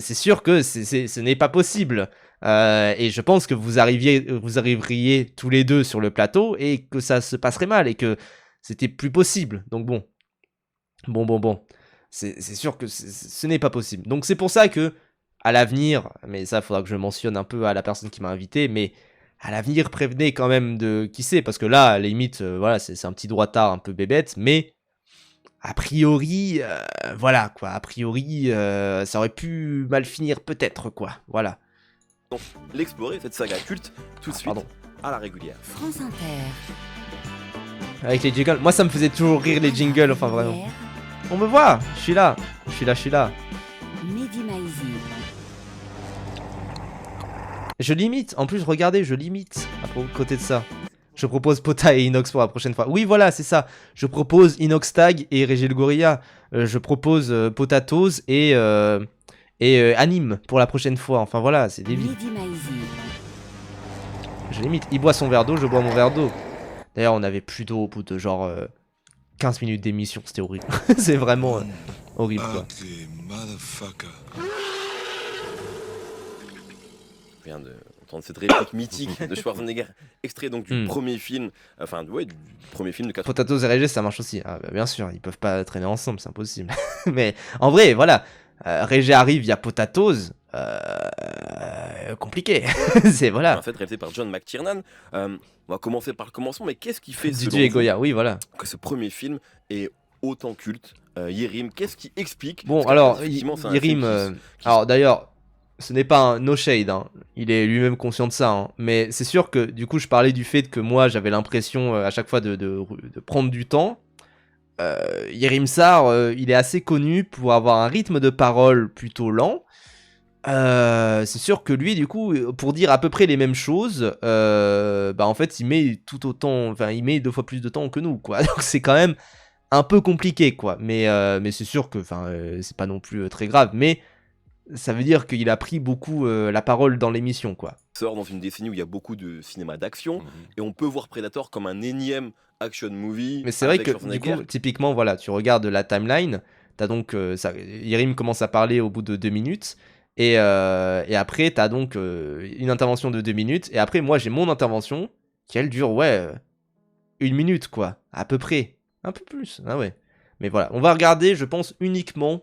C'est sûr que ce n'est pas possible. Et je pense que vous arriveriez tous les deux sur le plateau et que ça se passerait mal et que c'était plus possible. Donc bon. Bon. C'est sûr que ce n'est pas possible. Donc c'est pour ça que, à l'avenir, mais ça, il faudra que je mentionne un peu à la personne qui m'a invité, mais à l'avenir, prévenez quand même de qui c'est, parce que là, à la limite, voilà, c'est un petit droitard un peu bébête, mais a priori, voilà, quoi, a priori, ça aurait pu mal finir peut-être, quoi, voilà. Donc, l'explorer, cette saga culte, tout de suite, à la régulière. France Inter. avec les jingles. Moi, ça me faisait toujours rire les jingles, enfin vraiment. On me voit, je suis là. Je limite, en plus, regardez, je limite à côté de ça. Je propose Pota et Inox pour la prochaine fois. Oui, voilà, c'est ça. Je propose Inox Tag et Régil Gorilla. Je propose Potatoes et Anime pour la prochaine fois. Enfin voilà, c'est débile. Je limite. Il boit son verre d'eau, je bois mon verre d'eau. D'ailleurs, on avait plus d'eau au bout de genre 15 minutes d'émission. C'était horrible. C'est vraiment horrible, quoi. Je viens d'entendre cette réplique mythique de Schwarzenegger, extrait donc du premier film, du premier film de 80. Potatoes et Régé, ça marche aussi. Ah, bah, bien sûr, ils peuvent pas traîner ensemble, c'est impossible. Mais en vrai, voilà. Régé arrive, il y a Potatoes. Compliqué. C'est voilà. En fait, réalisé par John McTiernan. On va commencer par le commencement, mais qu'est-ce qui fait Didier et Goya, oui, voilà. Que ce premier film est autant culte? Yerim, qu'est-ce qui explique? Bon, alors, Yerim, alors d'ailleurs, ce n'est pas un no shade, hein. Il est lui-même conscient de ça, hein. Mais c'est sûr que du coup, je parlais du fait que moi, j'avais l'impression à chaque fois de prendre du temps. Yerim Sar, il est assez connu pour avoir un rythme de parole plutôt lent. C'est sûr que lui, du coup, pour dire à peu près les mêmes choses, en fait, il met tout autant, enfin, il met 2 fois plus de temps que nous, quoi. Donc c'est quand même un peu compliqué, quoi. Mais c'est sûr que, c'est pas non plus très grave. Mais ça veut dire qu'il a pris beaucoup la parole dans l'émission, quoi. Sort dans une décennie où il y a beaucoup de cinéma d'action, et on peut voir Predator comme un énième action movie. Mais c'est vrai que, du coup, typiquement, voilà, tu regardes la timeline, t'as donc, Yerim commence à parler au bout de 2 minutes. Et après, t'as donc une intervention de 2 minutes. Et après, moi, j'ai mon intervention qui, elle, dure, 1 minute, quoi. À peu près. Un peu plus. Ah ouais. Mais voilà. On va regarder, je pense, uniquement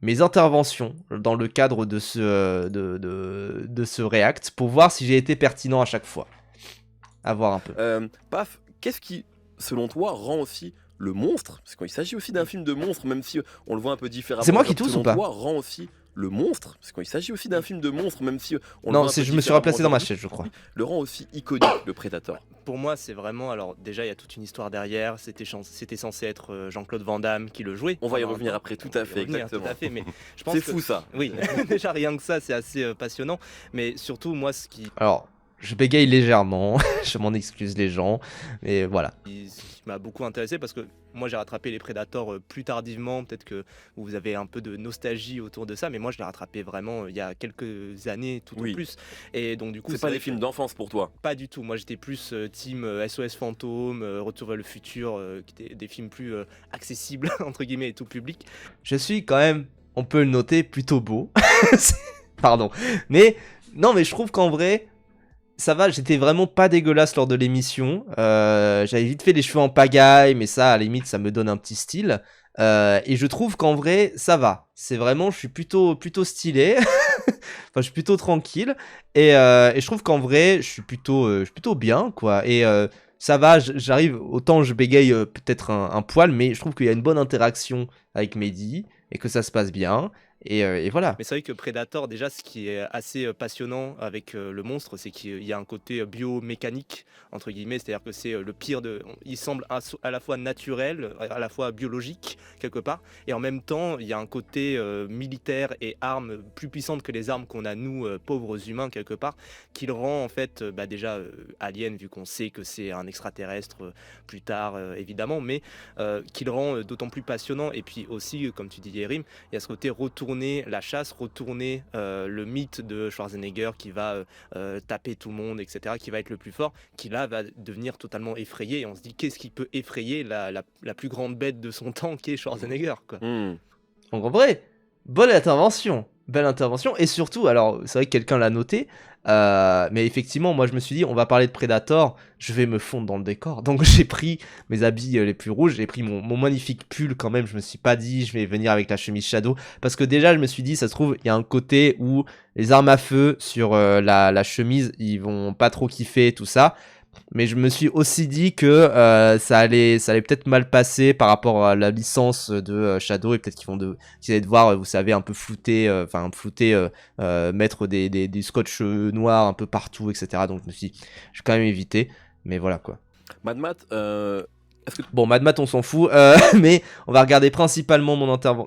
mes interventions dans le cadre de ce React pour voir si j'ai été pertinent à chaque fois. À voir un peu. Paf, qu'est-ce qui, selon toi, rend aussi le monstre, parce qu'il s'agit aussi d'un film de monstre, même si on le voit un peu différemment. C'est moi qui tousse ou pas? Selon toi, rend aussi le monstre, parce qu'il s'agit aussi d'un film de monstre, même si on non, je me suis replacé dans ma chaise, je crois. Le rend aussi iconique, le Predator. Pour moi, c'est vraiment, alors déjà, il y a toute une histoire derrière. C'était censé être Jean-Claude Van Damme qui le jouait. On va y revenir après, tout à fait, exactement. Tout à fait, mais je pense c'est fou ça. Oui, déjà rien que ça, c'est assez passionnant. Mais surtout, moi, ce qui... Alors, je bégaye légèrement, je m'en excuse les gens, mais voilà. Ce qui m'a beaucoup intéressé, parce que moi j'ai rattrapé les Predators plus tardivement, peut-être que vous avez un peu de nostalgie autour de ça, mais moi je l'ai rattrapé vraiment il y a quelques années tout au plus. Et donc du coup, c'est pas des films d'enfance pour toi? Pas du tout, moi j'étais plus team SOS Fantôme, Retour vers le futur, qui étaient des films plus accessibles entre guillemets et tout public. Je suis quand même, on peut le noter, plutôt beau. Pardon. Mais non, mais je trouve qu'en vrai, ça va, j'étais vraiment pas dégueulasse lors de l'émission. J'avais vite fait les cheveux en pagaille, mais ça, à la limite, ça me donne un petit style. Et je trouve qu'en vrai, ça va. C'est vraiment, je suis plutôt stylé. Enfin, je suis plutôt tranquille. Et je trouve qu'en vrai, je suis plutôt bien, quoi. Et ça va, j'arrive, autant je bégaye peut-être un poil, mais je trouve qu'il y a une bonne interaction avec Mehdi et que ça se passe bien. Et voilà. Mais c'est vrai que Predator, déjà, ce qui est assez passionnant avec le monstre, c'est qu'il y a un côté biomécanique, entre guillemets, c'est-à-dire que c'est le pire de... Il semble à la fois naturel, à la fois biologique, quelque part, et en même temps, il y a un côté militaire et armes plus puissantes que les armes qu'on a, nous, pauvres humains, quelque part, qui le rend, en fait, déjà, alien, vu qu'on sait que c'est un extraterrestre plus tard, évidemment, mais qui le rend d'autant plus passionnant. Et puis aussi, comme tu dis, Yerim, il y a ce côté retourner la chasse, retourner le mythe de Schwarzenegger qui va taper tout le monde, etc., qui va être le plus fort, qui là va devenir totalement effrayé, et on se dit qu'est-ce qui peut effrayer la plus grande bête de son temps qui est Schwarzenegger, quoi. Donc en vrai, belle intervention, et surtout, alors c'est vrai que quelqu'un l'a noté, mais effectivement, moi je me suis dit, on va parler de Predator, je vais me fondre dans le décor, donc j'ai pris mes habits les plus rouges, j'ai pris mon magnifique pull quand même, je me suis pas dit, je vais venir avec la chemise Shadow, parce que déjà je me suis dit, ça se trouve, il y a un côté où les armes à feu sur la chemise, ils vont pas trop kiffer, tout ça. Mais je me suis aussi dit que ça allait peut-être mal passer par rapport à la licence de Shadow, et peut-être qu'ils allaient devoir, vous savez, un peu flouter, mettre des scotch noirs un peu partout, etc. Donc je me suis dit, je vais quand même éviter, mais voilà quoi. Mad Matt, Bon, Mad Mat, on s'en fout, mais on va regarder principalement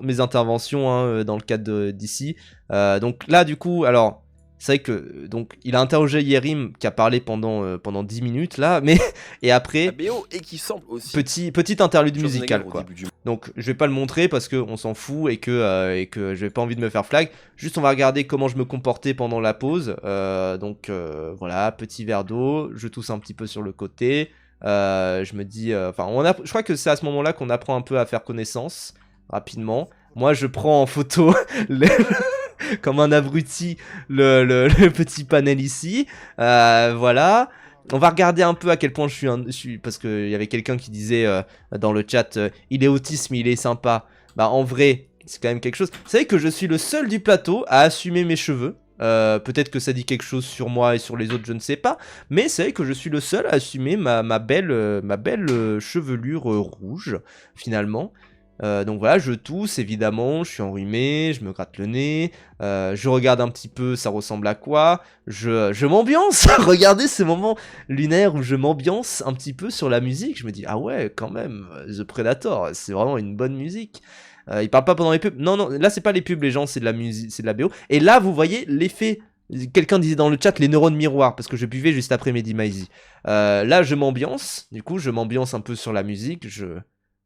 mes interventions hein, dans le cadre d'ici. Donc là, du coup, alors, c'est vrai que donc il a interrogé Yerim qui a parlé pendant 10 minutes là, mais et après BO et qui semble aussi petite interlude musicale quoi. Donc je vais pas le montrer parce que on s'en fout et que j'ai pas envie de me faire flag. Juste on va regarder comment je me comportais pendant la pause. Donc voilà, petit verre d'eau, je tousse un petit peu sur le côté. Je me dis, je crois que c'est à ce moment-là qu'on apprend un peu à faire connaissance rapidement. Moi, je prends en photo comme un abruti le petit panel ici. Voilà. On va regarder un peu à quel point je suis parce qu'il y avait quelqu'un qui disait dans le chat, il est autiste mais il est sympa. Bah en vrai, c'est quand même quelque chose. Vous savez que je suis le seul du plateau à assumer mes cheveux. Peut-être que ça dit quelque chose sur moi et sur les autres, je ne sais pas. Mais c'est vrai que je suis le seul à assumer ma belle chevelure rouge, finalement. Donc voilà, je tousse, évidemment, je suis enrhumé, je me gratte le nez, je regarde un petit peu, ça ressemble à quoi, je m'ambiance. Regardez ce moment lunaire où je m'ambiance un petit peu sur la musique. Je me dis, ah ouais, quand même, The Predator, c'est vraiment une bonne musique. Il parle pas pendant les pubs. Non, là c'est pas les pubs, les gens, c'est de la musique, c'est de la BO. Et là, vous voyez l'effet. Quelqu'un disait dans le chat les neurones miroirs, parce que je buvais juste après Mehdi Maizi. Là, je m'ambiance. Du coup, je m'ambiance un peu sur la musique.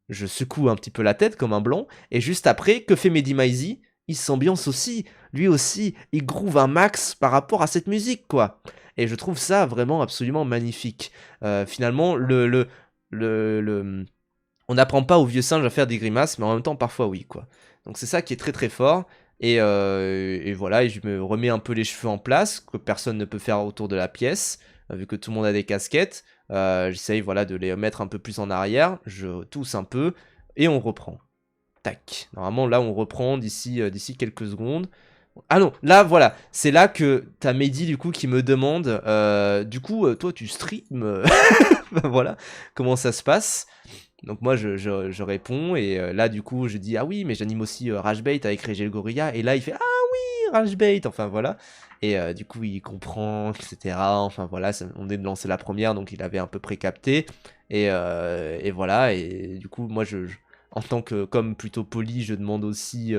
Je secoue un petit peu la tête comme un blanc. Et juste après, que fait Mehdi Maizi? Il s'ambiance aussi. Lui aussi, il groove un max par rapport à cette musique, quoi. Et je trouve ça vraiment absolument magnifique. Finalement, on n'apprend pas aux vieux singes à faire des grimaces, mais en même temps, parfois, oui, quoi. Donc c'est ça qui est très très fort. Et voilà, et je me remets un peu les cheveux en place, que personne ne peut faire autour de la pièce, vu que tout le monde a des casquettes. J'essaye, voilà, de les mettre un peu plus en arrière. Je tousse un peu, et on reprend. Tac. Normalement, là, on reprend d'ici quelques secondes. Ah non, là, voilà. C'est là que t'as Mehdi, du coup, qui me demande, du coup, toi, tu stream voilà, comment ça se passe. Donc moi je réponds et là du coup je dis ah oui mais j'anime aussi Ragebait avec Régel Gorilla et là il fait ah oui Ragebait, enfin voilà, et du coup il comprend etc, enfin voilà, on est de lancer la première donc il avait un peu pré-capté et voilà, et du coup moi en tant que comme plutôt poli je demande aussi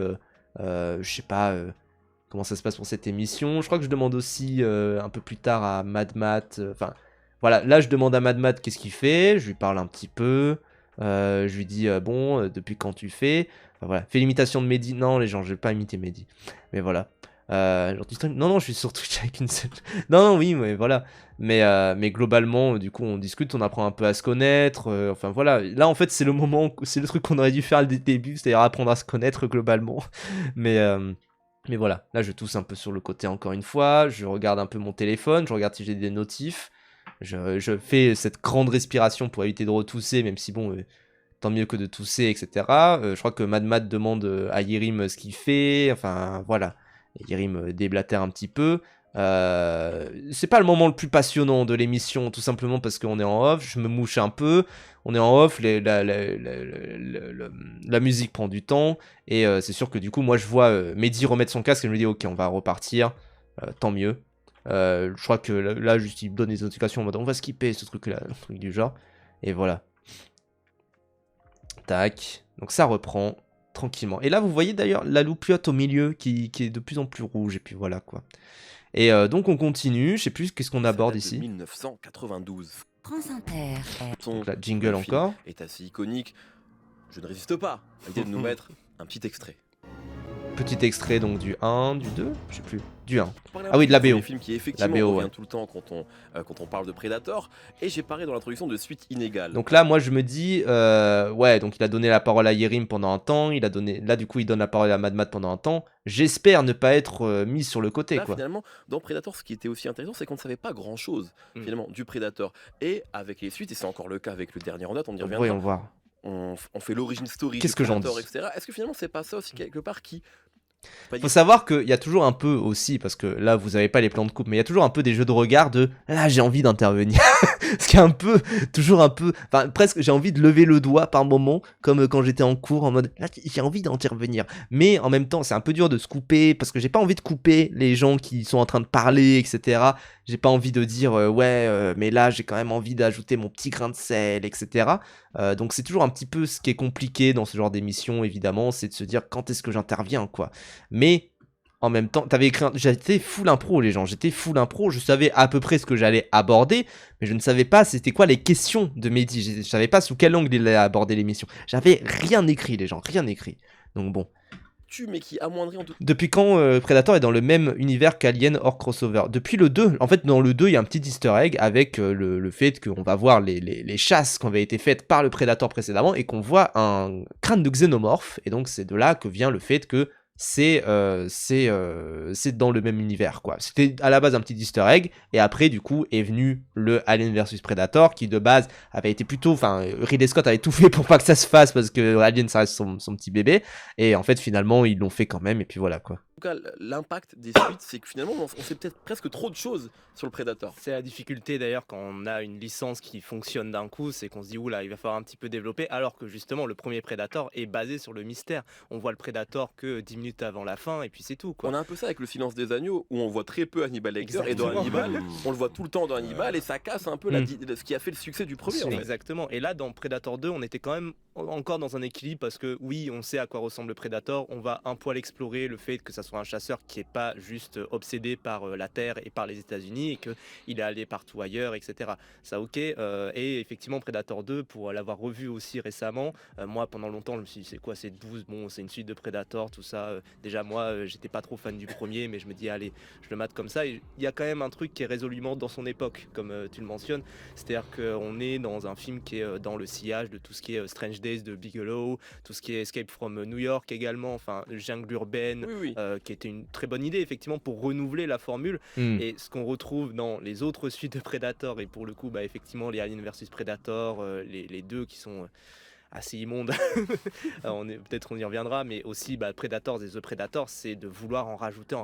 je sais pas comment ça se passe pour cette émission. Je crois que je demande aussi un peu plus tard à Mad Mat, enfin voilà, là je demande à Mad Mat qu'est-ce qu'il fait, je lui parle un petit peu. Je lui dis bon, depuis quand tu fais, enfin, voilà, fais l'imitation de Mehdi. Non les gens, je vais pas imiter Mehdi, mais voilà. Genre tu stream, non je suis sur Twitch avec une seule. Non oui mais voilà, mais globalement du coup on discute, on apprend un peu à se connaître, enfin voilà, là en fait c'est le moment, c'est le truc qu'on aurait dû faire dès le début, c'est-à-dire apprendre à se connaître globalement. Mais voilà, là je tousse un peu sur le côté encore une fois, je regarde un peu mon téléphone, je regarde si j'ai des notifs. Je fais cette grande respiration pour éviter de retousser, même si bon, tant mieux que de tousser, etc. Je crois que Mad Mat demande à Yerim ce qu'il fait, enfin voilà. Et Yerim déblatère un petit peu. C'est pas le moment le plus passionnant de l'émission, tout simplement parce qu'on est en off, je me mouche un peu, on est en off, la musique prend du temps, et c'est sûr que du coup, moi je vois Mehdi remettre son casque et je me dis ok, on va repartir, tant mieux. Je crois que là juste il donne des notifications en mode on va skipper ce truc là, un truc du genre, et voilà. Tac, donc ça reprend tranquillement. Et là vous voyez d'ailleurs la loupiote au milieu qui est de plus en plus rouge, et puis voilà quoi. Et donc on continue, je sais plus qu'est-ce qu'on aborde ici. 1992. France Inter. Donc la jingle encore. Est assez iconique. Je ne résiste pas à l'idée de nous mettre un petit extrait. Petit extrait donc du 1, du 2, je sais plus, du 1. Ah oui, de la BO. Un film qui effectivement la BO, revient ouais. tout le temps quand on parle de Predator, et j'ai parlé dans l'introduction de Suite Inégale. Donc là, moi je me dis, ouais, donc il a donné la parole à Yerim pendant un temps, là du coup il donne la parole à Mad Mat pendant un temps. J'espère ne pas être mis sur le côté, là, quoi. Finalement, dans Predator, ce qui était aussi intéressant, c'est qu'on ne savait pas grand-chose finalement du Predator. Et avec les suites, et c'est encore le cas avec le dernier en date, on y reviendra. Voyons voir. On fait l'origin story. Qu'est-ce que j'en dis, etc. Est-ce que finalement c'est pas ça aussi quelque part qui... Faut savoir qu'il y a toujours un peu aussi, parce que là vous avez pas les plans de coupe, mais il y a toujours un peu des jeux de regard de là j'ai envie d'intervenir. Ce qui est un peu, toujours un peu, enfin presque j'ai envie de lever le doigt par moment, comme quand j'étais en cours en mode là j'ai envie d'intervenir. Mais en même temps c'est un peu dur de se couper, parce que j'ai pas envie de couper les gens qui sont en train de parler, etc. J'ai pas envie de dire ouais mais là j'ai quand même envie d'ajouter mon petit grain de sel, etc. Donc c'est toujours un petit peu ce qui est compliqué dans ce genre d'émission, évidemment, c'est de se dire quand est-ce que j'interviens, quoi. Mais en même temps, j'étais full impro, les gens, j'étais full impro, je savais à peu près ce que j'allais aborder, mais je ne savais pas c'était quoi les questions de Mehdi, je savais pas sous quel angle il allait aborder l'émission. J'avais rien écrit, les gens, rien écrit. Donc bon. Mais qui amoindrit en tout. Depuis quand Predator est dans le même univers qu'Alien hors crossover? Depuis le 2. En fait, dans le 2, il y a un petit easter egg avec le fait qu'on va voir les chasses qui avaient été faites par le Predator précédemment et qu'on voit un crâne de xénomorphe. Et donc, c'est de là que vient le fait que c'est dans le même univers, quoi. C'était à la base un petit easter egg, et après, du coup, est venu le Alien vs Predator, qui de base avait été plutôt... Enfin, Ridley Scott avait tout fait pour pas que ça se fasse, parce que Alien, ça reste son petit bébé, et en fait, finalement, ils l'ont fait quand même, et puis voilà, quoi. En tout cas, l'impact des suites, c'est que finalement, on sait peut-être presque trop de choses sur le Predator. C'est la difficulté d'ailleurs quand on a une licence qui fonctionne d'un coup, c'est qu'on se dit oula, il va falloir un petit peu développer, alors que justement le premier Predator est basé sur le mystère. On voit le Predator que 10 minutes avant la fin et puis c'est tout, quoi. On a un peu ça avec le Silence des agneaux où on voit très peu Hannibal Lecter, et dans Hannibal, on le voit tout le temps dans Hannibal, et ça casse un peu ce qui a fait le succès du premier. En fait. Exactement. Et là, dans Predator 2, on était quand même encore dans un équilibre parce que oui, on sait à quoi ressemble le Predator, on va un poil explorer le fait que ça soit un chasseur qui est pas juste obsédé par la Terre et par les États-Unis et qu'il est allé partout ailleurs, etc. Ça, ok. Et effectivement, Predator 2, pour l'avoir revu aussi récemment, moi pendant longtemps, je me suis dit, c'est quoi, c'est 12, bon, c'est une suite de Predator, tout ça. Déjà, moi, j'étais pas trop fan du premier, mais je me dis, allez, je le mate comme ça. Et il y a quand même un truc qui est résolument dans son époque, comme tu le mentionnes. C'est-à-dire qu'on est dans un film qui est dans le sillage de tout ce qui est Strange Days de Bigelow, tout ce qui est Escape from New York également, enfin, Jungle urbaine, qui était une très bonne idée effectivement pour renouveler la formule. Et ce qu'on retrouve dans les autres suites de Predator, et pour le coup effectivement les Alien vs Predator, les deux qui sont assez immondes, peut-être on y reviendra, mais aussi Predators et The Predator, c'est de vouloir en rajouter,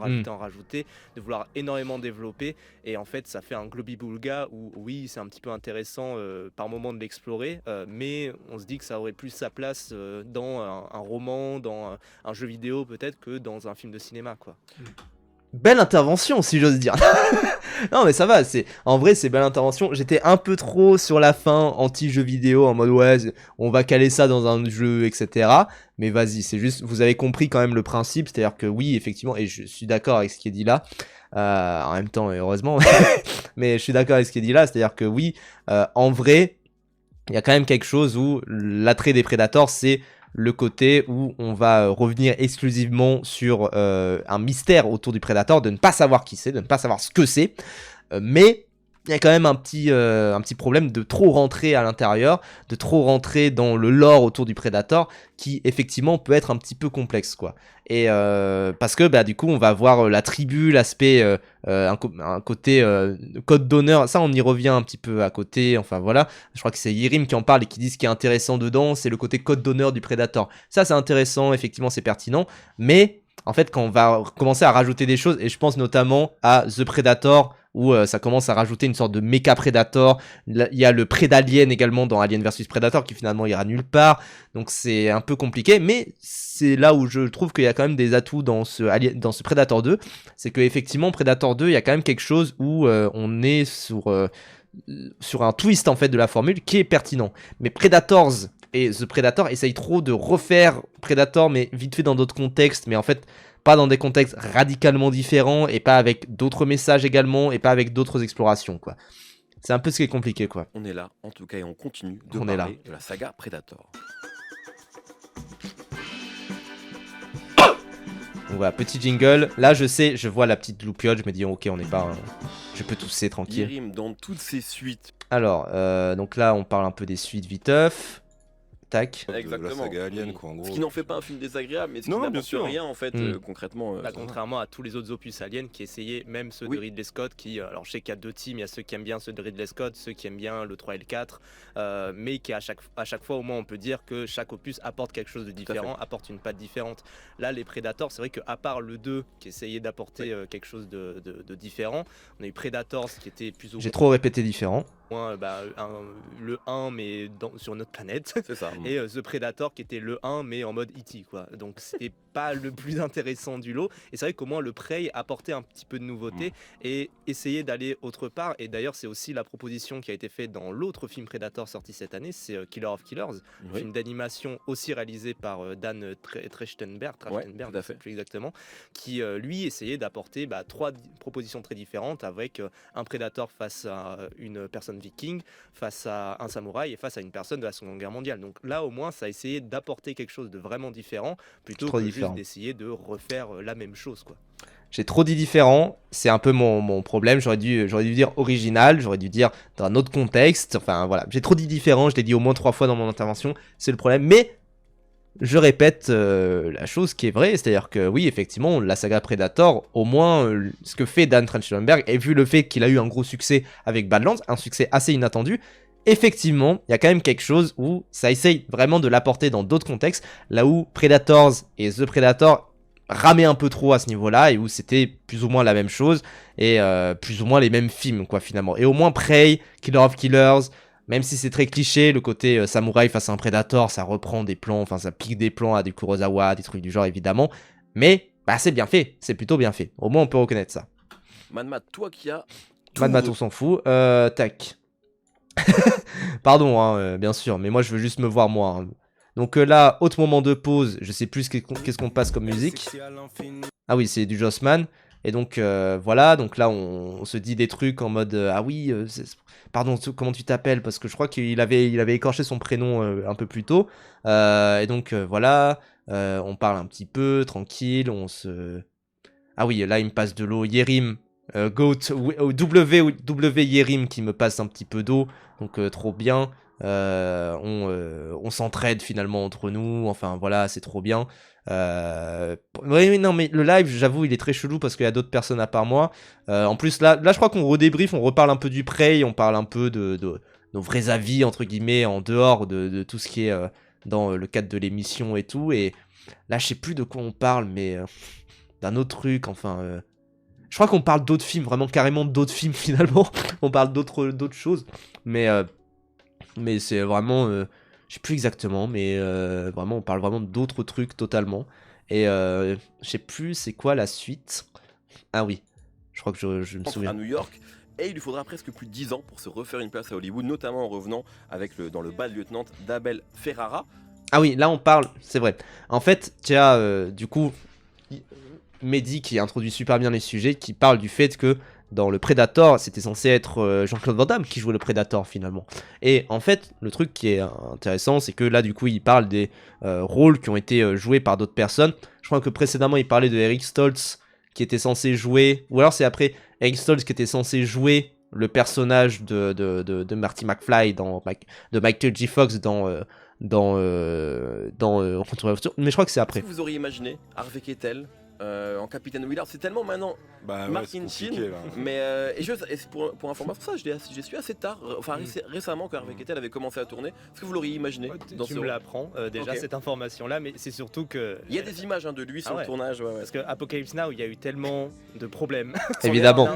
de vouloir énormément développer, et en fait ça fait un globi-boulga où oui c'est un petit peu intéressant par moment de l'explorer, mais on se dit que ça aurait plus sa place dans un roman, dans un jeu vidéo peut-être, que dans un film de cinéma, quoi. Belle intervention, si j'ose dire. Non mais ça va, en vrai c'est belle intervention. J'étais un peu trop sur la fin anti-jeu vidéo, en mode ouais, on va caler ça dans un jeu, etc. Mais vas-y, c'est juste, vous avez compris quand même le principe, c'est-à-dire que oui, effectivement, et je suis d'accord avec ce qui est dit là, en même temps, heureusement, mais je suis d'accord avec ce qui est dit là, c'est-à-dire que oui, en vrai, il y a quand même quelque chose où l'attrait des Predators, c'est le côté où on va revenir exclusivement sur un mystère autour du Predator, de ne pas savoir qui c'est, de ne pas savoir ce que c'est, mais il y a quand même un petit problème de trop rentrer à l'intérieur, de trop rentrer dans le lore autour du Predator, qui effectivement peut être un petit peu complexe, quoi. Et parce que du coup on va voir la tribu, l'aspect un côté code d'honneur, ça on y revient un petit peu à côté, enfin voilà, je crois que c'est Yirim qui en parle et qui dit ce qui est intéressant dedans, c'est le côté code d'honneur du Predator. Ça c'est intéressant, effectivement c'est pertinent, mais en fait quand on va commencer à rajouter des choses, et je pense notamment à The Predator, où ça commence à rajouter une sorte de méca Predator. Il y a le Predalien également dans Alien vs Predator qui finalement ira nulle part, donc c'est un peu compliqué, mais c'est là où je trouve qu'il y a quand même des atouts dans ce Predator 2, c'est que effectivement Predator 2, il y a quand même quelque chose où on est sur un twist en fait de la formule qui est pertinent. Mais Predators et The Predator essayent trop de refaire Predator, mais vite fait dans d'autres contextes, mais en fait pas dans des contextes radicalement différents, et pas avec d'autres messages également, et pas avec d'autres explorations, quoi. C'est un peu ce qui est compliqué, quoi. On est là, en tout cas, et on continue de parler de la saga Predator. Donc voilà, petit jingle. Là, je vois la petite loupiote, je me dis, ok, on n'est pas... je peux tousser tranquille. Yirim, dans toutes ces suites... Alors, donc là, on parle un peu des suites viteuf. Tac. Exactement. La saga Alien, quoi, en gros. Ce qui n'en fait pas un film désagréable, mais ce qui n'apporte rien, en fait, concrètement. Contrairement à tous les autres opus Alien qui essayaient, même ceux de Ridley Scott, qui, alors je sais qu'il y a deux teams, il y a ceux qui aiment bien ceux de Ridley Scott, ceux qui aiment bien le 3 et le 4, mais qui à chaque fois, au moins, on peut dire que chaque opus apporte quelque chose de différent, apporte une patte différente. Là, les Predators, c'est vrai qu'à part le 2 qui essayait d'apporter quelque chose de différent, on a eu Predators qui était plus ou moins... J'ai trop répété différent. moins le 1 mais sur notre planète. C'est ça. Et The Predator qui était le 1 mais en mode E.T. quoi. Donc c'était pas le plus intéressant du lot. Et c'est vrai qu'au moins le Prey apportait un petit peu de nouveauté et essayait d'aller autre part. Et d'ailleurs c'est aussi la proposition qui a été faite dans l'autre film Predator sorti cette année, c'est Killer of Killers, film d'animation aussi réalisé par Dan Trachtenberg, je sais plus exactement, qui lui essayait d'apporter 3 propositions très différentes avec un Predator face à une personne viking, face à un samouraï et face à une personne de la Seconde Guerre mondiale. Donc là au moins ça a essayé d'apporter quelque chose de vraiment différent plutôt que juste d'essayer de refaire la même chose quoi. J'ai trop dit différent, c'est un peu mon problème, j'aurais dû dire original, j'aurais dû dire dans un autre contexte, enfin voilà, j'ai trop dit différent, je l'ai dit au moins 3 fois dans mon intervention, c'est le problème, mais je répète la chose qui est vraie, c'est-à-dire que oui, effectivement, la saga Predator, au moins ce que fait Dan Trachtenberg, et vu le fait qu'il a eu un gros succès avec Badlands, un succès assez inattendu, effectivement, il y a quand même quelque chose où ça essaye vraiment de l'apporter dans d'autres contextes, là où Predators et The Predator ramaient un peu trop à ce niveau-là, et où c'était plus ou moins la même chose, et plus ou moins les mêmes films, quoi, finalement. Et au moins Prey, Killer of Killers, même si c'est très cliché, le côté samouraï face à un Predator, ça reprend des plans, enfin ça pique des plans à du Kurosawa, des trucs du genre, évidemment, mais c'est bien fait, c'est plutôt bien fait. Au moins on peut reconnaître ça. Madmat, toi qui as... Madmat, on s'en fout. Tac. Pardon, hein, bien sûr, mais moi je veux juste me voir moi. Hein. Donc là, autre moment de pause, je sais plus qu'est-ce qu'on passe comme musique. Ah oui, c'est du Jossman. Et donc voilà, donc là on se dit des trucs en mode ah oui, pardon, comment tu t'appelles, parce que je crois qu'il avait écorché son prénom un peu plus tôt. Et donc voilà, on parle un petit peu, tranquille, Ah oui, là il me passe de l'eau, Yerim. Goat, W Yerim qui me passe un petit peu d'eau, donc trop bien. On s'entraide finalement entre nous, enfin voilà, c'est trop bien. Oui, non, mais le live, j'avoue, il est très chelou parce qu'il y a d'autres personnes à part moi. En plus, là, je crois qu'on redébrief, on reparle un peu du Prey, on parle un peu de nos vrais avis, entre guillemets, en dehors de tout ce qui est dans le cadre de l'émission et tout. Et là, je sais plus de quoi on parle, mais d'un autre truc, enfin. Je crois qu'on parle d'autres films, vraiment carrément d'autres films finalement. On parle d'autres choses. Mais c'est vraiment... je sais plus exactement, mais vraiment on parle vraiment d'autres trucs totalement. Et je sais plus c'est quoi la suite. Ah oui, je crois que je me souviens. À New York. Et il lui faudra presque plus de 10 ans pour se refaire une place à Hollywood, notamment en revenant dans le bal lieutenant d'Abel Ferrara. Ah oui, là on parle, c'est vrai. En fait, tu as du coup... Mehdi qui introduit super bien les sujets, qui parle du fait que dans le Predator, c'était censé être Jean-Claude Van Damme qui jouait le Predator finalement. Et en fait, le truc qui est intéressant, c'est que là du coup, il parle des rôles qui ont été joués par d'autres personnes. Je crois que précédemment, il parlait de Eric Stoltz qui était censé jouer, ou alors c'est après Eric Stoltz qui était censé jouer le personnage de Marty McFly de Michael J. Fox dans mais je crois que c'est après. Est-ce que vous auriez imaginé Harvey Keitel en Capitaine Willard? C'est tellement maintenant Martin Sheen, mais pour information, ça j'ai su assez tard, enfin récemment quand Harvey Keitel avait commencé à tourner. Est-ce que vous l'auriez imaginé Tu me l'apprends déjà cette information là, mais c'est surtout que il y a des images de lui sur le tournage, parce que Apocalypse Now, il y a eu tellement de problèmes. Évidemment.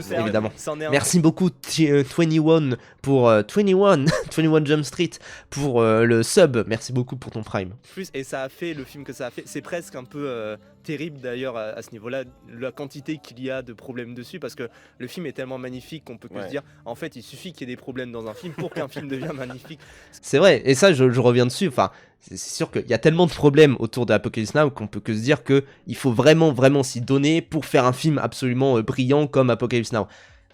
Merci beaucoup 21 pour 21 Jump Street pour le sub. Merci beaucoup pour ton prime. Et ça a fait le film que ça a fait. C'est presque un peu terrible d'ailleurs à ce niveau-là, la quantité qu'il y a de problèmes dessus, parce que le film est tellement magnifique qu'on peut que se dire en fait il suffit qu'il y ait des problèmes dans un film pour qu'un film devienne magnifique. C'est vrai, et ça je reviens dessus, enfin c'est sûr qu'il y a tellement de problèmes autour de Apocalypse Now qu'on peut que se dire qu'il faut vraiment s'y donner pour faire un film absolument brillant comme Apocalypse Now.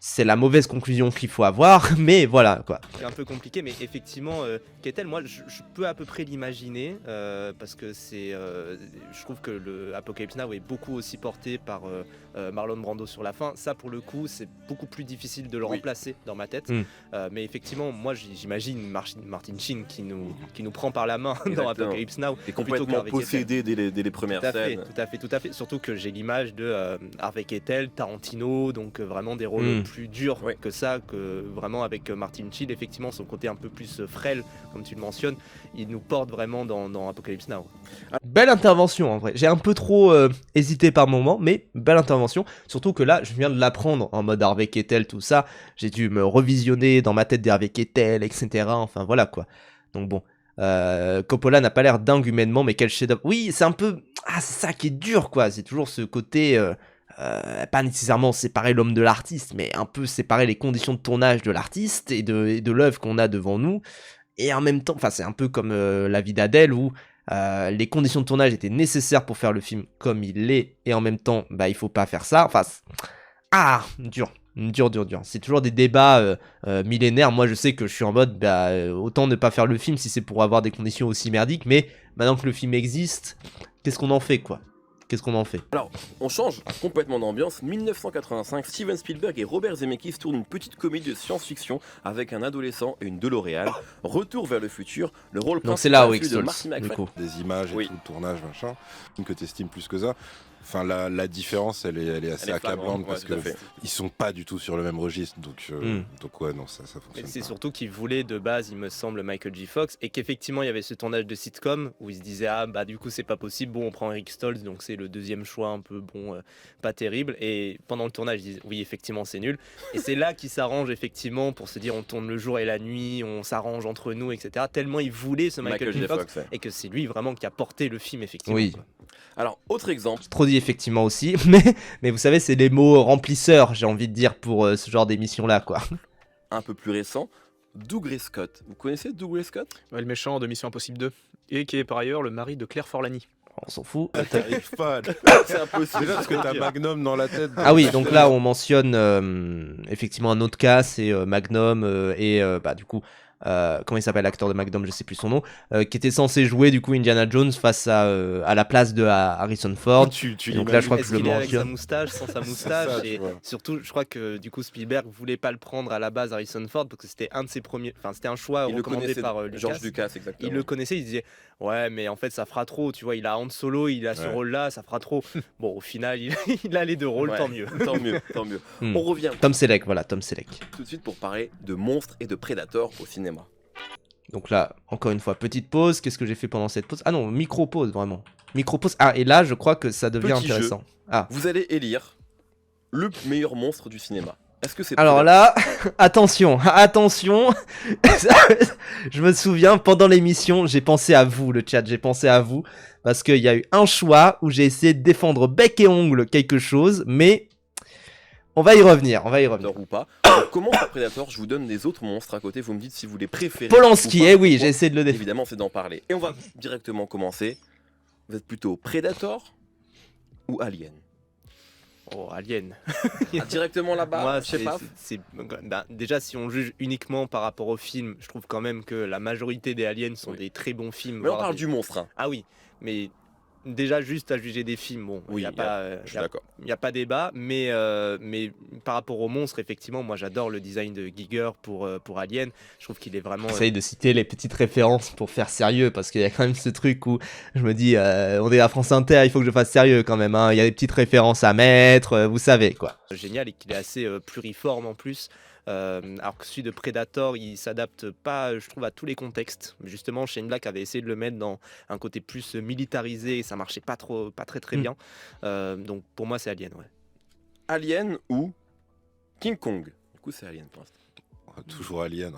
C'est la mauvaise conclusion qu'il faut avoir, mais voilà quoi. C'est un peu compliqué, mais effectivement, Keitel, moi je peux à peu près l'imaginer, parce que je trouve que le Apocalypse Now est beaucoup aussi porté par Marlon Brando sur la fin. Ça pour le coup, c'est beaucoup plus difficile de le remplacer dans ma tête. Mais effectivement, moi j'imagine Martin Sheen qui nous prend par la main dans Apocalypse Now. Et complètement possédé dès les premières scènes. Tout à fait. Surtout que j'ai l'image de Harvey Keitel, Tarantino, donc vraiment des rôles plus dur que ça, que vraiment avec Martin Sheen, effectivement son côté un peu plus frêle, comme tu le mentionnes, il nous porte vraiment dans Apocalypse Now. Belle intervention en vrai, j'ai un peu trop hésité par moment, mais belle intervention. invention. Surtout que là, je viens de l'apprendre en mode Harvey Keitel, tout ça. J'ai dû me revisionner dans ma tête des Harvey Keitel, etc. Enfin voilà quoi. Donc bon. Coppola n'a pas l'air dingue humainement, mais quel chef-d'œuvre. Oui, c'est un peu. Ah, c'est ça qui est dur quoi. C'est toujours ce côté. Pas nécessairement séparer l'homme de l'artiste, mais un peu séparer les conditions de tournage de l'artiste et de l'œuvre qu'on a devant nous. Et en même temps, enfin, c'est un peu comme la vie d'Adèle où les conditions de tournage étaient nécessaires pour faire le film comme il l'est, et en même temps, bah, il faut pas faire ça. Enfin, dur. C'est toujours des débats millénaires. Moi, je sais que je suis en mode, bah, autant ne pas faire le film si c'est pour avoir des conditions aussi merdiques, mais maintenant que le film existe, qu'est-ce qu'on en fait, quoi? Qu'est-ce qu'on en fait? Alors, on change complètement d'ambiance. 1985, Steven Spielberg et Robert Zemeckis tournent une petite comédie de science-fiction avec un adolescent et une DeLorean. Retour vers le futur, le rôle Donc c'est là où principal de Stoltz, Marty du McFly. coup. Des images et Oui. tout, le tournage, machin, que t'estimes plus que ça. Enfin, la différence, elle est assez Elle est accablante flagrante, parce ouais, que tout à fait. ils sont pas du tout sur le même registre. Donc ouais, non, ça Mais fonctionne c'est pas. surtout qu'il voulait de base, il me semble, Michael J. Fox, et qu'effectivement il y avait ce tournage de sitcom où il se disait ah bah du coup c'est pas possible, bon on prend Eric Stoltz, donc c'est le deuxième choix un peu bon, pas terrible, et pendant le tournage ils disent oui effectivement c'est nul, et c'est là qu'il s'arrange effectivement pour se dire on tourne le jour et la nuit, on s'arrange entre nous, etc. Tellement il voulait ce Michael J. Fox, ouais. et que c'est lui vraiment qui a porté le film effectivement. Oui. quoi. Alors, autre exemple. Trop dit effectivement aussi, mais vous savez, c'est les mots remplisseurs, j'ai envie de dire, pour ce genre d'émission-là, quoi. Un peu plus récent, Douglas Scott. Vous connaissez Douglas Scott? Ouais, le méchant de Mission Impossible 2. Et qui est par ailleurs le mari de Claire Forlani. On s'en fout. T'arrives pas. C'est impossible. Déjà parce que t'as Magnum dans la tête. Ah oui, donc là on mentionne effectivement un autre cas, c'est Magnum et bah du coup comment il s'appelle l'acteur de Magnum, je sais plus son nom, qui était censé jouer du coup Indiana Jones face à la place de Harrison Ford. Tu Et donc là je crois que Est-ce je le qu'il est avec sa mentionne. moustache, sans sa moustache, ça, tu et vois. surtout je crois que du coup Spielberg voulait pas le prendre à la base Harrison Ford parce que c'était un de ses premiers, enfin c'était un choix Il le recommandé connaissait, par George Lucas. Lucas, exactement. Il le connaissait, il disait ouais mais en fait ça fera trop, tu vois, il a Han Solo, il a ce Ouais. rôle là, ça fera trop. Bon au final il a les deux rôles, Ouais. tant mieux. Tant mieux, tant mieux. Hmm. On revient Tom Selleck, voilà, Tom Selleck. tout de suite pour parler de monstres et de prédateurs au cinéma. Donc là, encore une fois, petite pause. Qu'est-ce que j'ai fait pendant cette pause? Ah non, micro-pause, vraiment. Micro-pause. Ah, et là, je crois que ça devient Petit jeu. intéressant. Ah. Vous allez élire le meilleur monstre du cinéma. Est-ce que c'est Alors là, attention. Je me souviens, pendant l'émission, j'ai pensé à vous, le chat, j'ai pensé à vous. Parce qu'il y a eu un choix où j'ai essayé de défendre bec et ongle quelque chose, mais on va y revenir. Predator ou pas? Alors, comment un Predator? Je vous donne des autres monstres à côté, vous me dites si vous les préférez. Polanski, ou pas. eh oui, j'ai essayé de le défendre. Évidemment, c'est d'en parler. Et on va directement commencer. Vous êtes plutôt Predator ou Alien? Oh Alien. Ah, directement là-bas, Moi, je sais pas. ben, déjà, si on juge uniquement par rapport au film, je trouve quand même que la majorité des aliens sont Oui. des très bons films. Mais on voire parle des- du monstre. Hein. Ah oui, mais déjà juste à juger des films, bon, Oui, il je suis d'accord. n'y a pas débat, mais par rapport au monstre, effectivement, moi j'adore le design de Giger pour Alien. Je trouve qu'il est vraiment. J'essaye de citer les petites références pour faire sérieux, parce qu'il y a quand même ce truc où je me dis, on est à France Inter, il faut que je fasse sérieux quand même, hein. Il y a des petites références à mettre, vous savez quoi. Génial et qu'il est assez pluriforme en plus. Alors que celui de Predator, il s'adapte pas, je trouve, à tous les contextes. Justement, Shane Black avait essayé de le mettre dans un côté plus militarisé et ça marchait pas très bien. Donc pour moi, c'est Alien, ouais. Alien ou King Kong? Du coup, c'est Alien pour l'instant. Toujours Alien.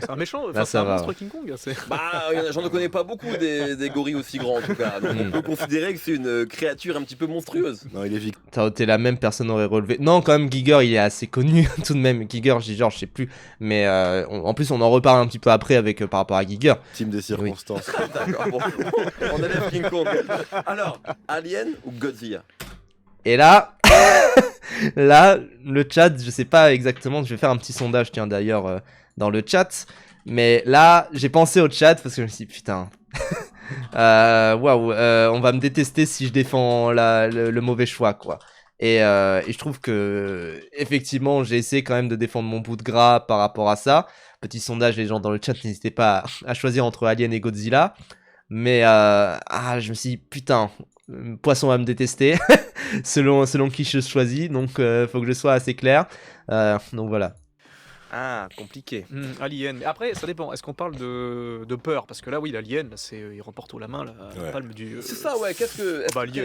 C'est un méchant, Là, c'est ça un va, monstre ouais. King Kong. Bah, j'en ne connais pas beaucoup des gorilles aussi grands en tout cas. Donc on peut considérer que c'est une créature un petit peu monstrueuse. Non, il est victime. T'es la même personne aurait relevé. Non, quand même, Giger, il est assez connu tout de même. Giger, je sais plus. Mais en plus, on en reparle un petit peu après avec par rapport à Giger. Des circonstances. D'accord, bon, on enlève King Kong. Alors, Alien ou Godzilla? Et là, là, le chat, je sais pas exactement. Je vais faire un petit sondage, tiens, d'ailleurs, dans le chat. Mais là, j'ai pensé au chat parce que je me suis dit, putain. Waouh, on va me détester si je défends le mauvais choix, quoi. Et je trouve que, effectivement, j'ai essayé quand même de défendre mon bout de gras par rapport à ça. Petit sondage, les gens dans le chat, n'hésitez pas à choisir entre Alien et Godzilla. Mais je me suis dit, putain, Poisson va me détester selon qui je choisis. Donc, faut que je sois assez clair. Donc voilà. Ah, compliqué. Alien. Mais après, ça dépend. Est-ce qu'on parle de peur? Parce que là, oui, l'Alien, là, il remporte haut la main la Ouais. palme du. C'est ça, ouais. Quel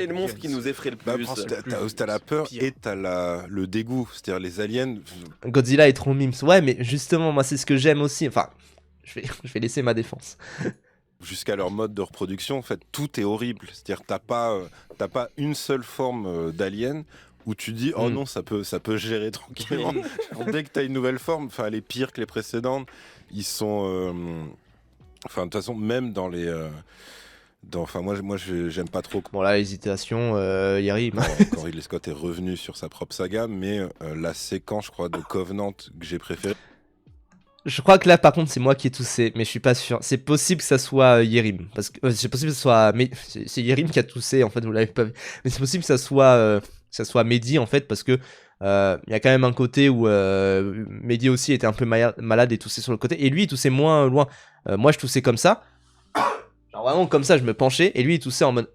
est le monstre qui Alien, nous effraie le Bah, plus? T'as la peur pire. et t'as le dégoût. C'est-à-dire les aliens. Godzilla est trop mimes. Ouais, mais justement, moi, c'est ce que j'aime aussi. Enfin, je vais laisser ma défense. Jusqu'à leur mode de reproduction, en fait, tout est horrible. C'est-à-dire que t'as pas une seule forme d'alien où tu dis oh non, ça peut gérer tranquillement. Dès que t'as une nouvelle forme, enfin, elle est pire que les précédentes. Ils sont, enfin, de toute façon, même dans les, enfin, moi, j'aime pas trop. Bon, là, hésitation, Yeri. Quand Ridley Scott est revenu sur sa propre saga, mais la séquence, je crois, de Covenant que j'ai préférée. Je crois que là, par contre, c'est moi qui ai toussé, mais je suis pas sûr. C'est possible que ça soit Yerim, parce que c'est possible que ce soit, mais c'est Yerim qui a toussé. En fait, vous l'avez pas vu, mais c'est possible que ça soit Mehdi en fait, parce que il y a quand même un côté où Mehdi aussi était un peu malade et toussait sur le côté, et lui il toussait moins loin. Moi, je toussais comme ça, genre vraiment comme ça, je me penchais, et lui il toussait en mode.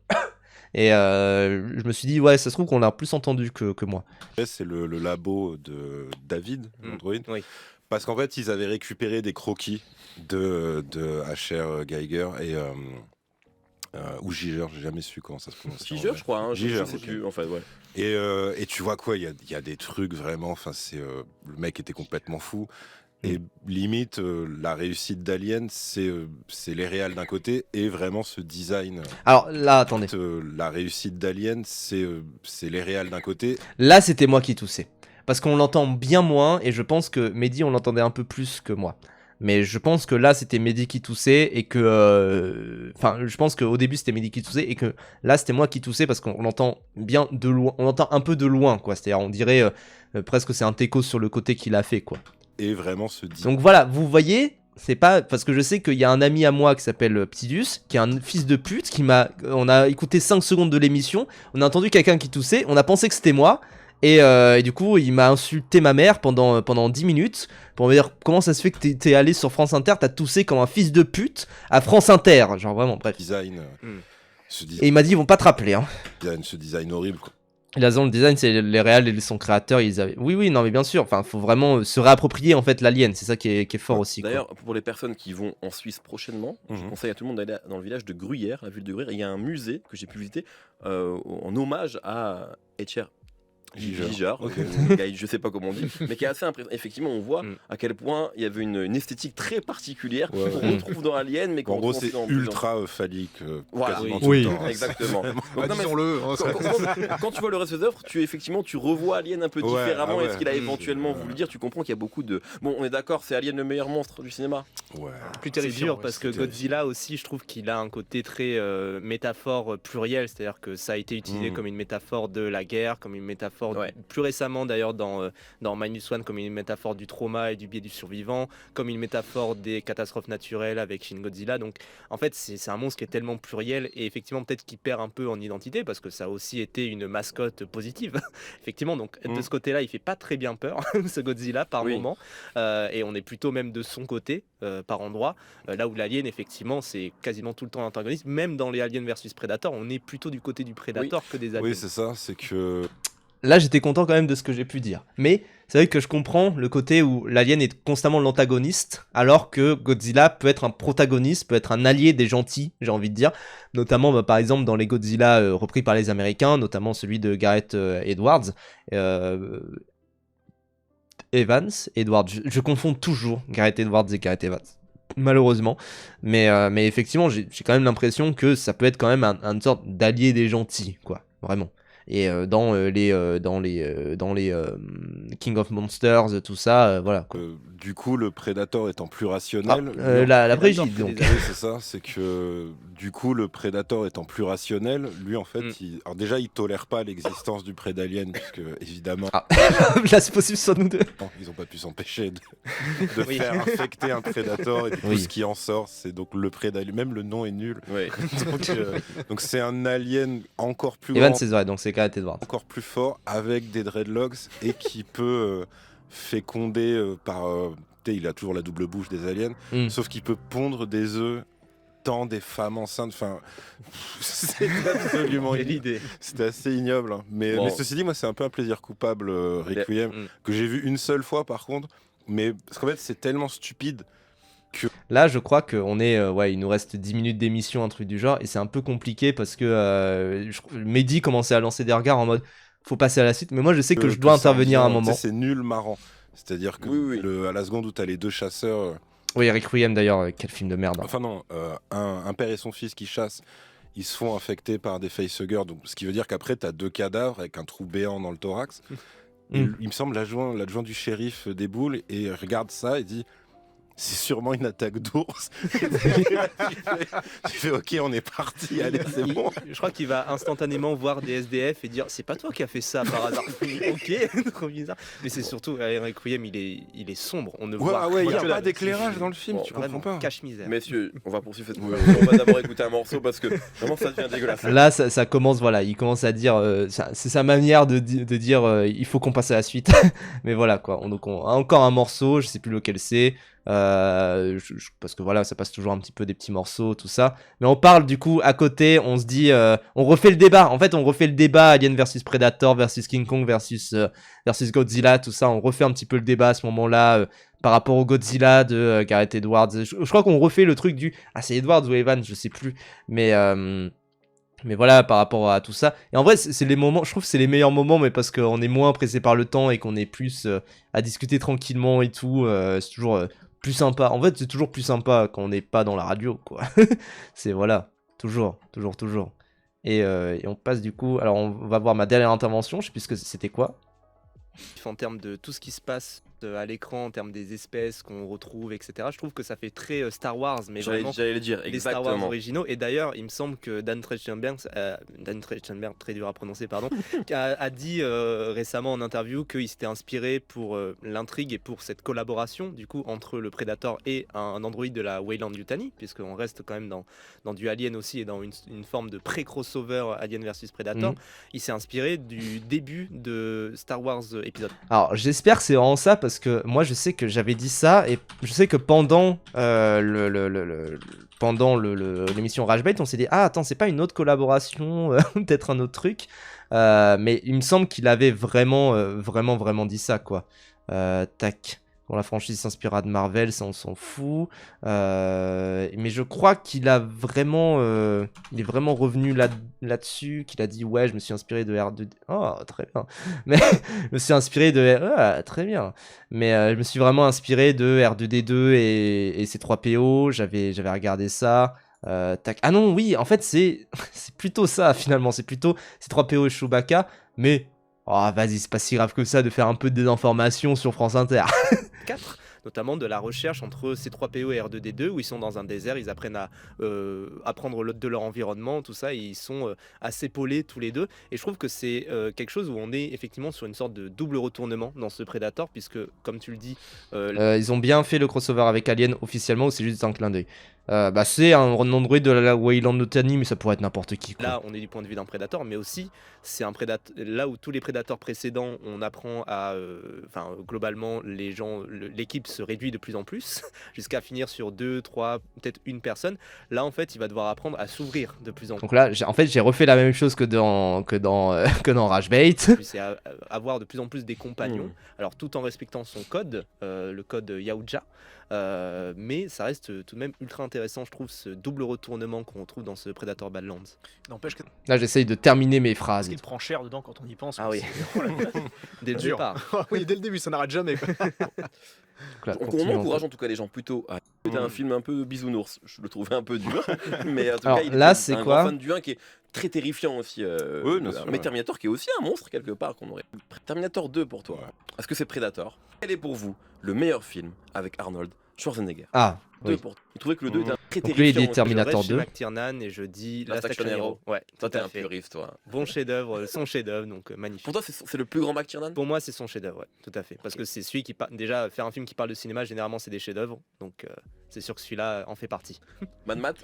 Et je me suis dit, ouais, ça se trouve qu'on l'a plus entendu que moi. C'est le labo de David, Android. Oui. Parce qu'en fait, ils avaient récupéré des croquis de H.R. Geiger et ou Giger, j'ai jamais su comment ça se prononce. Giger, je crois. Giger, je sais plus. En fait, ouais. Et tu vois quoi, il y a des trucs vraiment. Enfin, le mec était complètement fou. Et limite, la réussite d'Alien, c'est les réals d'un côté et vraiment ce design. Alors là, attendez. La réussite d'Alien, c'est les réals d'un côté. Là, c'était moi qui toussais. Parce qu'on l'entend bien moins, et je pense que Mehdi, on l'entendait un peu plus que moi. Mais je pense que là, c'était Mehdi qui toussait, et que... Enfin, je pense qu'au début, c'était Mehdi qui toussait, et que là, c'était moi qui toussais, parce qu'on l'entend bien de loin. On l'entend un peu de loin, quoi. C'est-à-dire, on dirait presque c'est un teco sur le côté qu'il a fait, quoi. Et vraiment ce Donc voilà, vous voyez... C'est pas parce que je sais qu'il y a un ami à moi qui s'appelle Ptidus, qui est un fils de pute, on a écouté 5 secondes de l'émission, on a entendu quelqu'un qui toussait, on a pensé que c'était moi, et du coup il m'a insulté ma mère pendant 10 minutes pour me dire comment ça se fait que t'es allé sur France Inter, t'as toussé comme un fils de pute à France Inter, genre vraiment, bref. Design, Et il m'a dit ils vont pas te rappeler, hein. Ce design horrible, quoi. La zone design, c'est les réals et son créateur, ils avaient... Oui, non, mais bien sûr, enfin, faut vraiment se réapproprier, en fait, l'alien, c'est ça qui est fort aussi, quoi. D'ailleurs, pour les personnes qui vont en Suisse prochainement, je conseille à tout le monde d'aller dans le village de Gruyère, la ville de Gruyère, et il y a un musée que j'ai pu visiter en hommage à H.R. Giger, je sais pas comment on dit, mais qui est assez impressionnant. Effectivement, on voit à quel point il y avait une esthétique très particulière qu'on retrouve dans Alien, mais qu'on en gros, retrouve c'est dans ultra phallique. Voilà, Quasiment tout le temps. exactement. Donc, non, mais Disons-le. quand tu vois le reste des œuvres, tu revois Alien un peu différemment, et ce qu'il a éventuellement voulu dire. Tu comprends qu'il y a beaucoup de. Bon, on est d'accord, c'est Alien le meilleur monstre du cinéma. Ouais. Plus C'est terrifiant, dur ouais, parce que c'est Godzilla aussi, je trouve qu'il a un côté très métaphore pluriel, c'est-à-dire que ça a été utilisé comme une métaphore de la guerre, comme une métaphore plus récemment d'ailleurs dans Minus One, comme une métaphore du trauma et du biais du survivant, comme une métaphore des catastrophes naturelles avec Shin Godzilla. Donc en fait c'est un monstre qui est tellement pluriel, et effectivement peut-être qu'il perd un peu en identité parce que ça a aussi été une mascotte positive effectivement, donc de ce côté-là il fait pas très bien peur ce Godzilla par moment, et on est plutôt même de son côté par endroit, là où l'alien effectivement c'est quasiment tout le temps l'antagoniste. Même dans les Aliens versus Predator, on est plutôt du côté du Predator que des aliens. Oui, c'est ça, c'est que Là, j'étais content quand même de ce que j'ai pu dire. Mais c'est vrai que je comprends le côté où l'alien est constamment l'antagoniste, alors que Godzilla peut être un protagoniste, peut être un allié des gentils, j'ai envie de dire. Notamment, par exemple, dans les Godzilla repris par les Américains, notamment celui de Gareth Edwards. Edwards. Je confonds toujours Gareth Edwards et Gareth Evans, malheureusement. Mais effectivement, j'ai quand même l'impression que ça peut être quand même une sorte d'allié des gentils, quoi. Vraiment. Et dans les King of Monsters, tout ça, voilà, quoi. Du coup, le Predator étant plus rationnel. La Brigitte, donc. Oui, c'est ça, c'est que du coup, le Predator étant plus rationnel, lui, en fait, alors déjà, il tolère pas l'existence du Prédalien, puisque évidemment. Là, c'est possible sur nous deux. Non, ils ont pas pu s'empêcher de faire infecter un Predator, et puis tout ce qui en sort, c'est donc le Prédalien. Même le nom est nul. Donc c'est un alien encore plus Evan, grand. c'est vrai, donc c'est Gareth Edwards. Encore plus fort, avec des dreadlocks, et qui peut féconder par... il a toujours la double bouche des aliens, sauf qu'il peut pondre des œufs dans des femmes enceintes. Enfin, c'est absolument l'idée. C'était assez ignoble, hein. Mais ceci dit, moi, c'est un peu un plaisir coupable, Requiem, que j'ai vu une seule fois, par contre, Mais parce qu'en fait, c'est tellement stupide. Là, je crois qu'on est. Ouais, il nous reste 10 minutes d'émission, un truc du genre, et c'est un peu compliqué parce que Mehdi commençait à lancer des regards en mode faut passer à la suite, mais moi je sais que je dois ça intervenir à un revient, tu moment. sais, c'est nul marrant. C'est-à-dire que Oui. à la seconde où t'as les deux chasseurs. Oui, Requiem d'ailleurs, quel film de merde. Enfin, non, un père et son fils qui chassent, ils se font infecter par des facehuggers, donc ce qui veut dire qu'après t'as deux cadavres avec un trou béant dans le thorax. Et il me semble l'adjoint du shérif déboule et regarde ça et dit c'est sûrement une attaque d'ours. Tu fais ok, on est parti, allez, c'est bon. Je crois qu'il va instantanément voir des SDF et dire c'est pas toi qui as fait ça par hasard. Ok, trop bizarre. Mais c'est surtout Requiem, il est sombre, on ne voit il n'y rien. a pas d'éclairage dans le film, Bon, tu comprends pas. Cache-misère. Messieurs, on va poursuivre cette conversation. On va d'abord écouter un morceau parce que vraiment ça devient dégueulasse. Là, ça commence, voilà, il commence à dire, c'est sa manière de dire, il faut qu'on passe à la suite. Mais voilà, quoi. Donc, on a encore un morceau, je sais plus lequel c'est. Parce que voilà, ça passe toujours un petit peu des petits morceaux, tout ça. Mais on parle du coup à côté, on se dit, on refait le débat. En fait, on refait le débat Alien versus Predator versus King Kong versus Godzilla, tout ça. On refait un petit peu le débat à ce moment-là par rapport au Godzilla de Gareth Edwards. Je crois qu'on refait le truc du, c'est Edwards ou Evans, je sais plus. Mais voilà, par rapport à tout ça. Et en vrai, c'est les moments, je trouve que c'est les meilleurs moments, mais parce qu'on est moins pressé par le temps et qu'on est plus à discuter tranquillement et tout. C'est toujours plus sympa. En fait, c'est toujours plus sympa quand on n'est pas dans la radio, quoi. C'est voilà, toujours. Et on passe du coup. Alors, on va voir ma dernière intervention. Je sais plus ce que c'était quoi. En termes de tout ce qui se passe à l'écran, en termes des espèces qu'on retrouve, etc. Je trouve que ça fait très Star Wars, mais vraiment J'allais le dire, les Star Wars exactement. originaux. Et d'ailleurs, il me semble que Dan Trachtenberg, très dur à prononcer, pardon, a dit récemment en interview qu'il s'était inspiré pour l'intrigue et pour cette collaboration du coup entre le Predator et un androïde de la Weyland-Yutani, puisqu'on reste quand même dans du Alien aussi et dans une forme de pré-crossover Alien versus Predator. Il s'est inspiré du début de Star Wars épisode. Alors, j'espère que c'est vraiment ça, parce que moi, je sais que j'avais dit ça, et je sais que pendant l'émission Rage Bait, on s'est dit, attends, c'est pas une autre collaboration, peut-être un autre truc. Mais il me semble qu'il avait vraiment dit ça, quoi. Tac. Bon, la franchise s'inspirera de Marvel, ça on s'en fout. Mais je crois qu'il a vraiment, il est vraiment revenu là-dessus, qu'il a dit ouais, je me suis inspiré de R2D. Oh, très bien. Mais je me suis inspiré de très bien. Mais je me suis vraiment inspiré de R2D2 et C3PO. J'avais regardé ça. Tac. Ah non, oui, en fait c'est plutôt ça finalement. C'est plutôt C3PO et Chewbacca, mais oh, vas-y, c'est pas si grave que ça de faire un peu de désinformation sur France Inter. 4, notamment de la recherche entre C3PO et R2D2 où ils sont dans un désert, ils apprennent à apprendre de leur environnement, tout ça, et ils sont assez polés tous les deux. Et je trouve que c'est quelque chose où on est effectivement sur une sorte de double retournement dans ce Predator, puisque comme tu le dis, ils ont bien fait le crossover avec Alien officiellement, ou c'est juste un clin d'œil? C'est un android de la Weyland-Yutani, mais ça pourrait être n'importe qui, quoi. Là, on est du point de vue d'un prédateur, mais aussi c'est un prédateur. Là où tous les prédateurs précédents, on apprend à, globalement, l'équipe se réduit de plus en plus, jusqu'à finir sur 2, 3, peut-être une personne. Là, en fait, il va devoir apprendre à s'ouvrir de plus en plus. Donc là, j'ai refait la même chose que dans Rage Bait. C'est avoir de plus en plus des compagnons, alors tout en respectant son code, le code Yaoja. Mais ça reste tout de même ultra intéressant, je trouve, ce double retournement qu'on retrouve dans ce Predator Badlands. N'empêche que Là, j'essaye de terminer mes phrases. il prend cher dedans quand on y pense. Ah oui. Dès le Dur. départ. Oui, dès le début, ça n'arrête jamais, quoi. Donc là, On continuons. encourage en tout cas les gens plutôt à écouter un film un peu bisounours. Je le trouvais un peu dur, mais en tout Alors, cas, il là, est c'est un quoi grand fan du 1 qui est très terrifiant aussi. Oui, bien sûr, mais ouais. Terminator qui est aussi un monstre quelque part qu'on aurait. Terminator 2 pour toi. Est-ce que c'est Predator? Quel est pour vous le meilleur film avec Arnold Schwarzenegger? Ah, 2 oui. pour. Il trouvait que le 2 était un très Donc lui, il terrifiant. dit Terminator Je 2. reste chez McTiernan et je dis Last Action Hero. Ouais, Toi, tout t'es à un fait. puriste, toi. Bon chef-d'œuvre, son chef-d'œuvre, donc magnifique. Pour toi, c'est le plus grand McTiernan? Pour moi, c'est son chef-d'œuvre, ouais, tout à fait. Parce que c'est celui qui déjà faire un film qui parle de cinéma, généralement, c'est des chefs-d'œuvre. Donc c'est sûr que celui-là en fait partie. Mad Matt?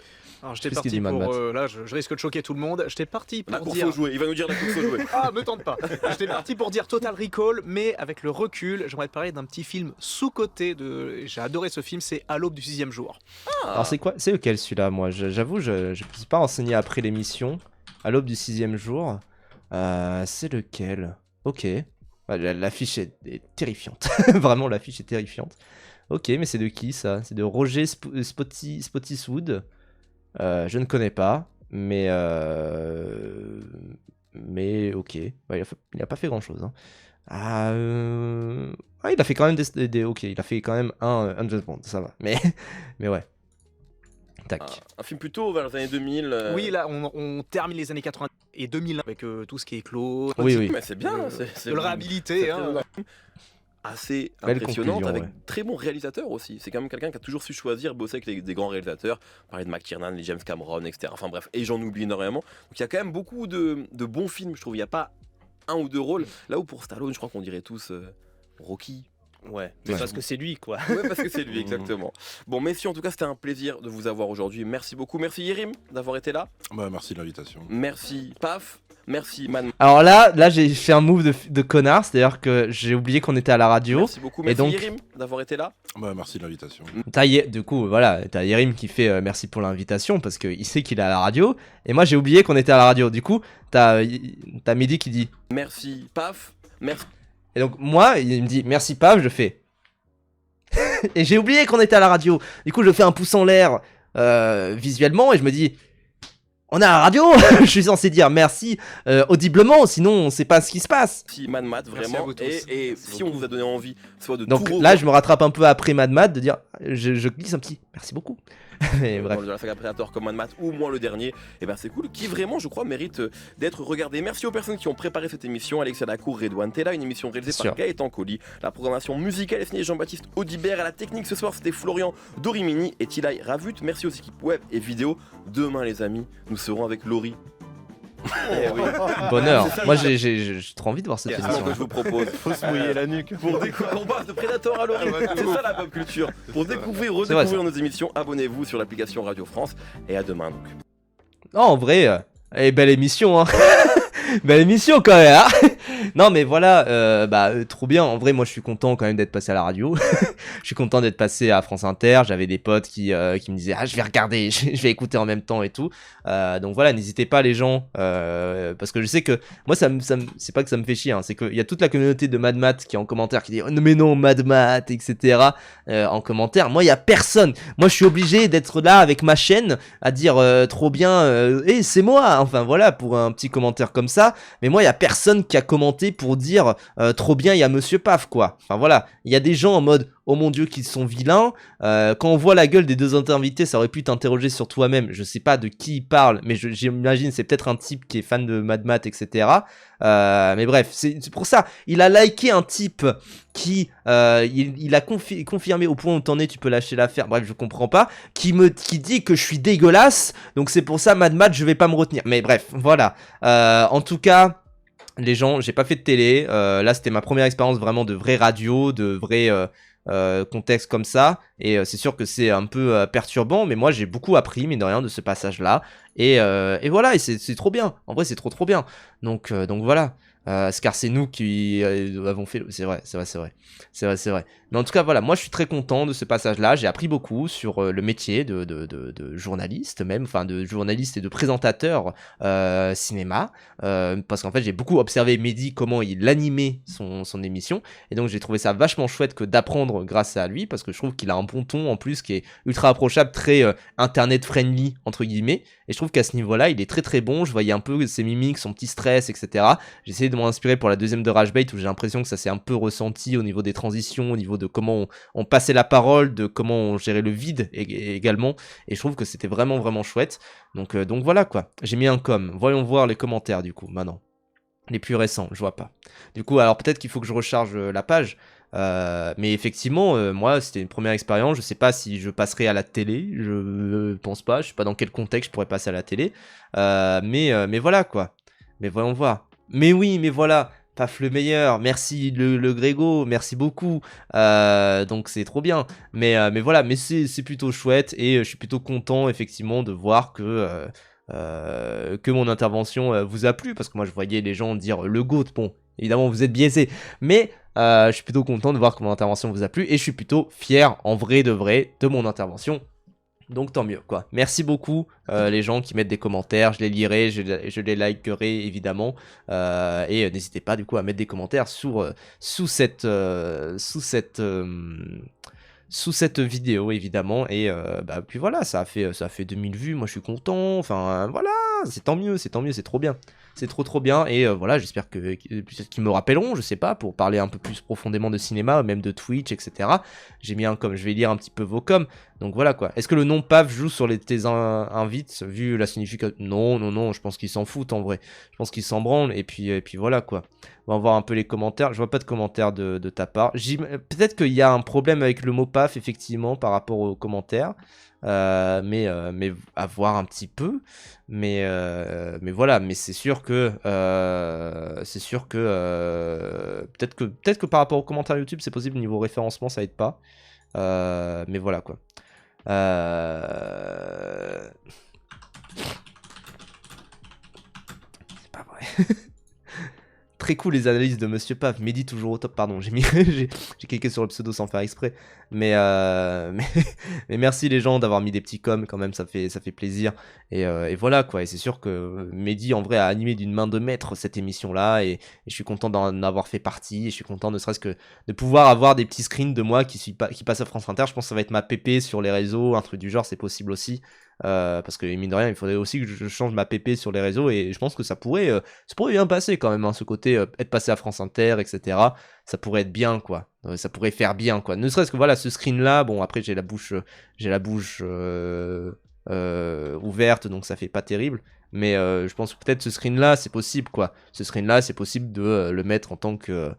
Alors, j'étais Qu'est-ce qu'il parti dit, Mad pour. Matt Là, je risque de choquer tout le monde. J'étais parti La pour course dire. aux jouets. Il va nous dire la course aux jouets. Ah, me tente pas. J'étais parti pour dire Total Recall, mais avec le recul, j'aimerais te parler d'un petit film sous-coté. J'ai adoré ce film, c'est À l'aube du 6e jour. Alors c'est quoi? C'est lequel celui-là? Moi, j'avoue, je me suis pas renseigné après l'émission. À l'aube du 6e jour. C'est lequel? Ok. L'affiche est terrifiante. Vraiment, l'affiche est terrifiante. Ok, mais c'est de qui ça? C'est de Roger Spottiswoode. Je ne connais pas, mais ok. Ouais, il a pas fait grand chose. Hein. Il a fait quand même ok, il a fait quand même un James Bond, ça va. Mais ouais. Tac. Un film plutôt vers les années 2000. Oui, là, on termine les années 80 et 2000 avec tout ce qui est clos. Oui. Mais c'est bien. De le réhabiliter. Hein. Assez Belle impressionnante, conclusion, avec ouais. très bons réalisateurs aussi. C'est quand même quelqu'un qui a toujours su choisir, bosser avec des grands réalisateurs. Parler de McTiernan, les James Cameron, etc. Enfin bref, et j'en oublie énormément. Donc il y a quand même beaucoup de bons films, je trouve. Il n'y a pas un ou deux rôles. Là où pour Stallone, je crois qu'on dirait tous Rocky. Ouais, mais Ouais. parce que c'est lui, quoi. Ouais, parce que c'est lui, exactement. Bon, messieurs, en tout cas, c'était un plaisir de vous avoir aujourd'hui. Merci beaucoup. Merci Yerim d'avoir été là. Bah, merci de l'invitation. Merci Paf. Merci Man. Alors là j'ai fait un move de connard, c'est-à-dire que j'ai oublié qu'on était à la radio. Merci beaucoup. Merci donc- Yerim d'avoir été là. Bah, merci de l'invitation. Du coup, voilà, t'as Yerim qui fait merci pour l'invitation parce qu'il sait qu'il est à la radio. Et moi j'ai oublié qu'on était à la radio. Du coup, t'as Mehdi qui dit. Merci Paf. Merci. Et donc moi, il me dit merci Pav, je fais. Et j'ai oublié qu'on était à la radio. Du coup, je fais un pouce en l'air visuellement et je me dis. On est à la radio. Je suis censé dire merci audiblement, sinon on sait pas ce qui se passe. Merci Man Mat, Merci vraiment. à vous tous. Et Merci si on beaucoup. vous a donné envie, soit de Donc tout là, je me rattrape un peu après Mad Mad de dire, je glisse un petit merci beaucoup. Mais bref. dans la saga Predator comme Man Mat ou moins le dernier, et ben c'est cool, qui vraiment je crois mérite d'être regardé. Merci aux personnes qui ont préparé cette émission, Alexia Lacour, Redouane Tella, une émission réalisée Sûr. par Gaëtan Colli. La programmation musicale est signée Jean-Baptiste Audibert, à la technique ce soir c'était Florian Dorimini et Tilay Ravut. Merci aux équipes web et vidéo. Demain les amis, nous serons avec Laurie. Eh oui. Bonheur. C'est ça, Moi, c'est j'ai trop envie de voir cette C'est ce émission. que je vous propose. Faut se mouiller la nuque. Pour découvrir, on passe de Predator à Laurie, c'est ça la pop culture. Pour découvrir, C'est vrai, redécouvrir nos émissions, abonnez-vous sur l'application Radio France et à demain donc. Non, en vrai, belle émission, hein. Belle émission quand même, hein. Non, mais voilà, trop bien. En vrai, moi, je suis content quand même d'être passé à la radio. Je suis content d'être passé à France Inter. J'avais des potes qui me disaient, je vais regarder, je vais écouter en même temps et tout. Donc voilà, n'hésitez pas les gens, parce que je sais que moi, c'est pas que ça me fait chier, hein, c'est qu'il y a toute la communauté de Mad Mat qui est en commentaire qui dit, oh, mais non, Mad Mat, etc. En commentaire. Moi, il y a personne. Moi, je suis obligé d'être là avec ma chaîne à dire trop bien, c'est moi. Enfin voilà, pour un petit commentaire comme ça. Mais moi, il y a personne qui a commenté pour dire trop bien, il y a Monsieur Paf, quoi. Enfin voilà, il y a des gens en mode oh mon dieu, qu'ils sont vilains. Quand on voit la gueule des deux invités, ça aurait pu t'interroger sur toi-même. Je sais pas de qui il parle, mais j'imagine c'est peut-être un type qui est fan de Mad Mat, etc. Mais bref, c'est pour ça. Il a liké un type qui il a confirmé au point où t'en es, tu peux lâcher l'affaire. Bref, je comprends pas. Qui dit que je suis dégueulasse. Donc c'est pour ça, Mad Mat, je vais pas me retenir. Mais bref, voilà. En tout cas. Les gens, j'ai pas fait de télé. Là, c'était ma première expérience vraiment de vraie radio, de vrai contexte comme ça. Et c'est sûr que c'est un peu perturbant, mais moi, j'ai beaucoup appris, mine de rien, de ce passage-là. Et voilà, et c'est trop bien. En vrai, c'est trop bien. Donc voilà. Car c'est nous qui avons fait. C'est vrai. Mais en tout cas, voilà, moi je suis très content de ce passage-là. J'ai appris beaucoup sur le métier de journaliste, même, enfin de journaliste et de présentateur cinéma. Parce qu'en fait, j'ai beaucoup observé Mehdi, comment il animait son émission. Et donc, j'ai trouvé ça vachement chouette que d'apprendre grâce à lui, parce que je trouve qu'il a un bon ton en plus qui est ultra approchable, très internet-friendly, entre guillemets. Et je trouve qu'à ce niveau-là, il est très bon. Je voyais un peu ses mimiques, son petit stress, etc. J'ai essayé de m'en inspirer pour la deuxième de Rage Bait, où j'ai l'impression que ça s'est un peu ressenti au niveau des transitions, au niveau de comment on passait la parole, de comment on gérait le vide également. Et je trouve que c'était vraiment chouette. Donc voilà quoi. J'ai mis un com. Voyons voir les commentaires du coup, maintenant. Les plus récents, je vois pas. Du coup, alors peut-être qu'il faut que je recharge la page. Mais effectivement, moi, c'était une première expérience. Je sais pas si je passerai à la télé. Je pense pas. Je sais pas dans quel contexte je pourrais passer à la télé. Mais voilà quoi. Mais voyons voir. Mais oui, mais voilà. Paf le meilleur. Merci le Grégo. Merci beaucoup. Donc c'est trop bien. Mais voilà. Mais c'est plutôt chouette et je suis plutôt content effectivement de voir que mon intervention vous a plu, parce que moi je voyais les gens dire le GOAT. Bon, évidemment vous êtes biaisés, mais je suis plutôt content de voir que mon intervention vous a plu et je suis plutôt fier en vrai de mon intervention. Donc tant mieux quoi. Merci beaucoup les gens qui mettent des commentaires, je les lirai, je les likerai évidemment. Et n'hésitez pas du coup à mettre des commentaires sous cette sous cette vidéo évidemment. Et bah puis voilà, ça a fait 2000 vues, moi je suis content. Enfin voilà, c'est tant mieux, c'est trop bien. C'est trop bien. Et voilà, j'espère que peut-être qu'ils me rappelleront, je sais pas, pour parler un peu plus profondément de cinéma, même de Twitch, etc. J'ai mis un com, je vais lire un petit peu vos coms. Donc voilà quoi. Est-ce que le nom PAF joue sur tes invites, vu la signification? Non, je pense qu'ils s'en foutent en vrai. Je pense qu'ils s'en branlent. Et puis voilà quoi. On va voir un peu les commentaires. Je vois pas de commentaires de ta part. Peut-être qu'il y a un problème avec le mot PAF, effectivement, par rapport aux commentaires. Mais à voir un petit peu. Mais voilà. Mais c'est sûr que peut-être que par rapport aux commentaires YouTube, c'est possible, niveau référencement, ça aide pas. Mais voilà quoi. C'est pas vrai. Très cool les analyses de Monsieur Paf. Mehdi toujours au top, pardon. J'ai cliqué sur le pseudo sans faire exprès. Mais merci les gens d'avoir mis des petits coms quand même, ça fait plaisir. Et voilà quoi. Et c'est sûr que Mehdi en vrai a animé d'une main de maître cette émission là. Et je suis content d'en avoir fait partie. Et je suis content ne serait-ce que de pouvoir avoir des petits screens de moi qui passe à France Inter. Je pense que ça va être ma PP sur les réseaux, un truc du genre, c'est possible aussi. Parce que mine de rien, il faudrait aussi que je change ma PP sur les réseaux. Et je pense que ça pourrait bien passer quand même, hein, ce côté être passé à France Inter, etc. Ça pourrait être bien quoi. Ça pourrait faire bien quoi. Ne serait-ce que voilà, ce screen là, bon après j'ai la bouche ouverte, donc ça fait pas terrible. Mais je pense que peut-être ce screen là c'est possible quoi. Ce screen là c'est possible de le mettre en tant que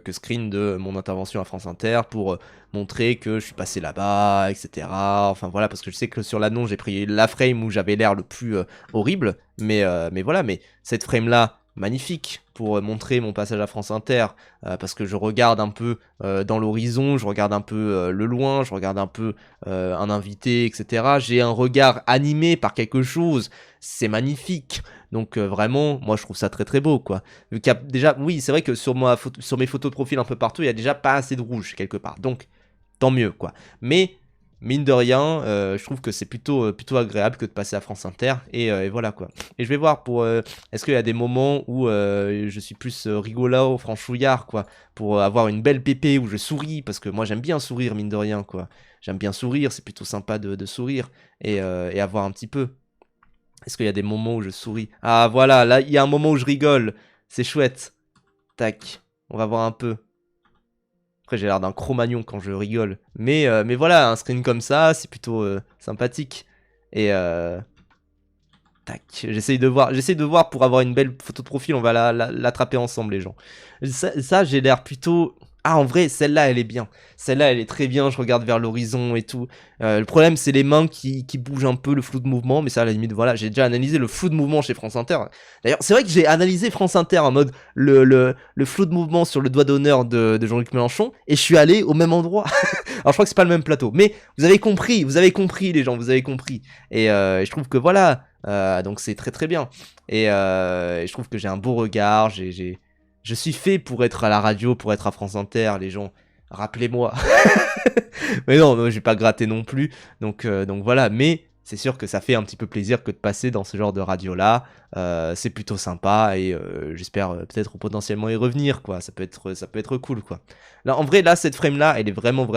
screen de mon intervention à France Inter pour montrer que je suis passé là-bas, etc. Enfin voilà, parce que je sais que sur l'annonce j'ai pris la frame où j'avais l'air le plus horrible, mais voilà, mais cette frame là magnifique pour montrer mon passage à France Inter, parce que je regarde un peu dans l'horizon, je regarde un peu le loin, je regarde un peu un invité, etc. J'ai un regard animé par quelque chose, c'est magnifique. Donc vraiment, moi je trouve ça très beau quoi. Vu qu'il y a déjà, oui c'est vrai que sur mes photos de profil un peu partout, il y a déjà pas assez de rouge quelque part. Donc tant mieux quoi. Mais mine de rien, je trouve que c'est plutôt agréable que de passer à France Inter. Et voilà quoi. Et je vais voir pour est-ce qu'il y a des moments où je suis plus rigolo, franchouillard quoi, pour avoir une belle pépé où je souris, parce que moi j'aime bien sourire mine de rien quoi. J'aime bien sourire, c'est plutôt sympa de sourire et avoir un petit peu. Est-ce qu'il y a des moments où je souris? Ah voilà, là il y a un moment où je rigole. C'est chouette. Tac, on va voir un peu. Après j'ai l'air d'un Cro-Magnon quand je rigole. Mais voilà, un screen comme ça, c'est plutôt sympathique. Et tac, j'essaye de voir pour avoir une belle photo de profil, on va l'attraper ensemble les gens. Ça j'ai l'air plutôt... Ah en vrai celle-là elle est bien, celle-là elle est très bien, je regarde vers l'horizon et tout. Le problème c'est les mains qui bougent un peu, le flou de mouvement, mais ça à la limite voilà, j'ai déjà analysé le flou de mouvement chez France Inter. D'ailleurs c'est vrai que j'ai analysé France Inter en mode le flou de mouvement sur le doigt d'honneur de Jean-Luc Mélenchon, et je suis allé au même endroit. Alors je crois que c'est pas le même plateau, mais vous avez compris les gens, vous avez compris. Et je trouve que voilà, donc c'est très bien. Et je trouve que j'ai un beau regard, je suis fait pour être à la radio, pour être à France Inter, les gens. Rappelez-moi. Mais non, je vais pas gratter non plus. Donc voilà. Mais c'est sûr que ça fait un petit peu plaisir que de passer dans ce genre de radio-là. C'est plutôt sympa et j'espère peut-être potentiellement y revenir, quoi. Ça peut être cool, quoi. Là, en vrai, là, cette frame-là, elle est vraiment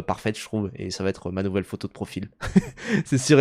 parfaite, je trouve. Et ça va être ma nouvelle photo de profil. C'est sûr.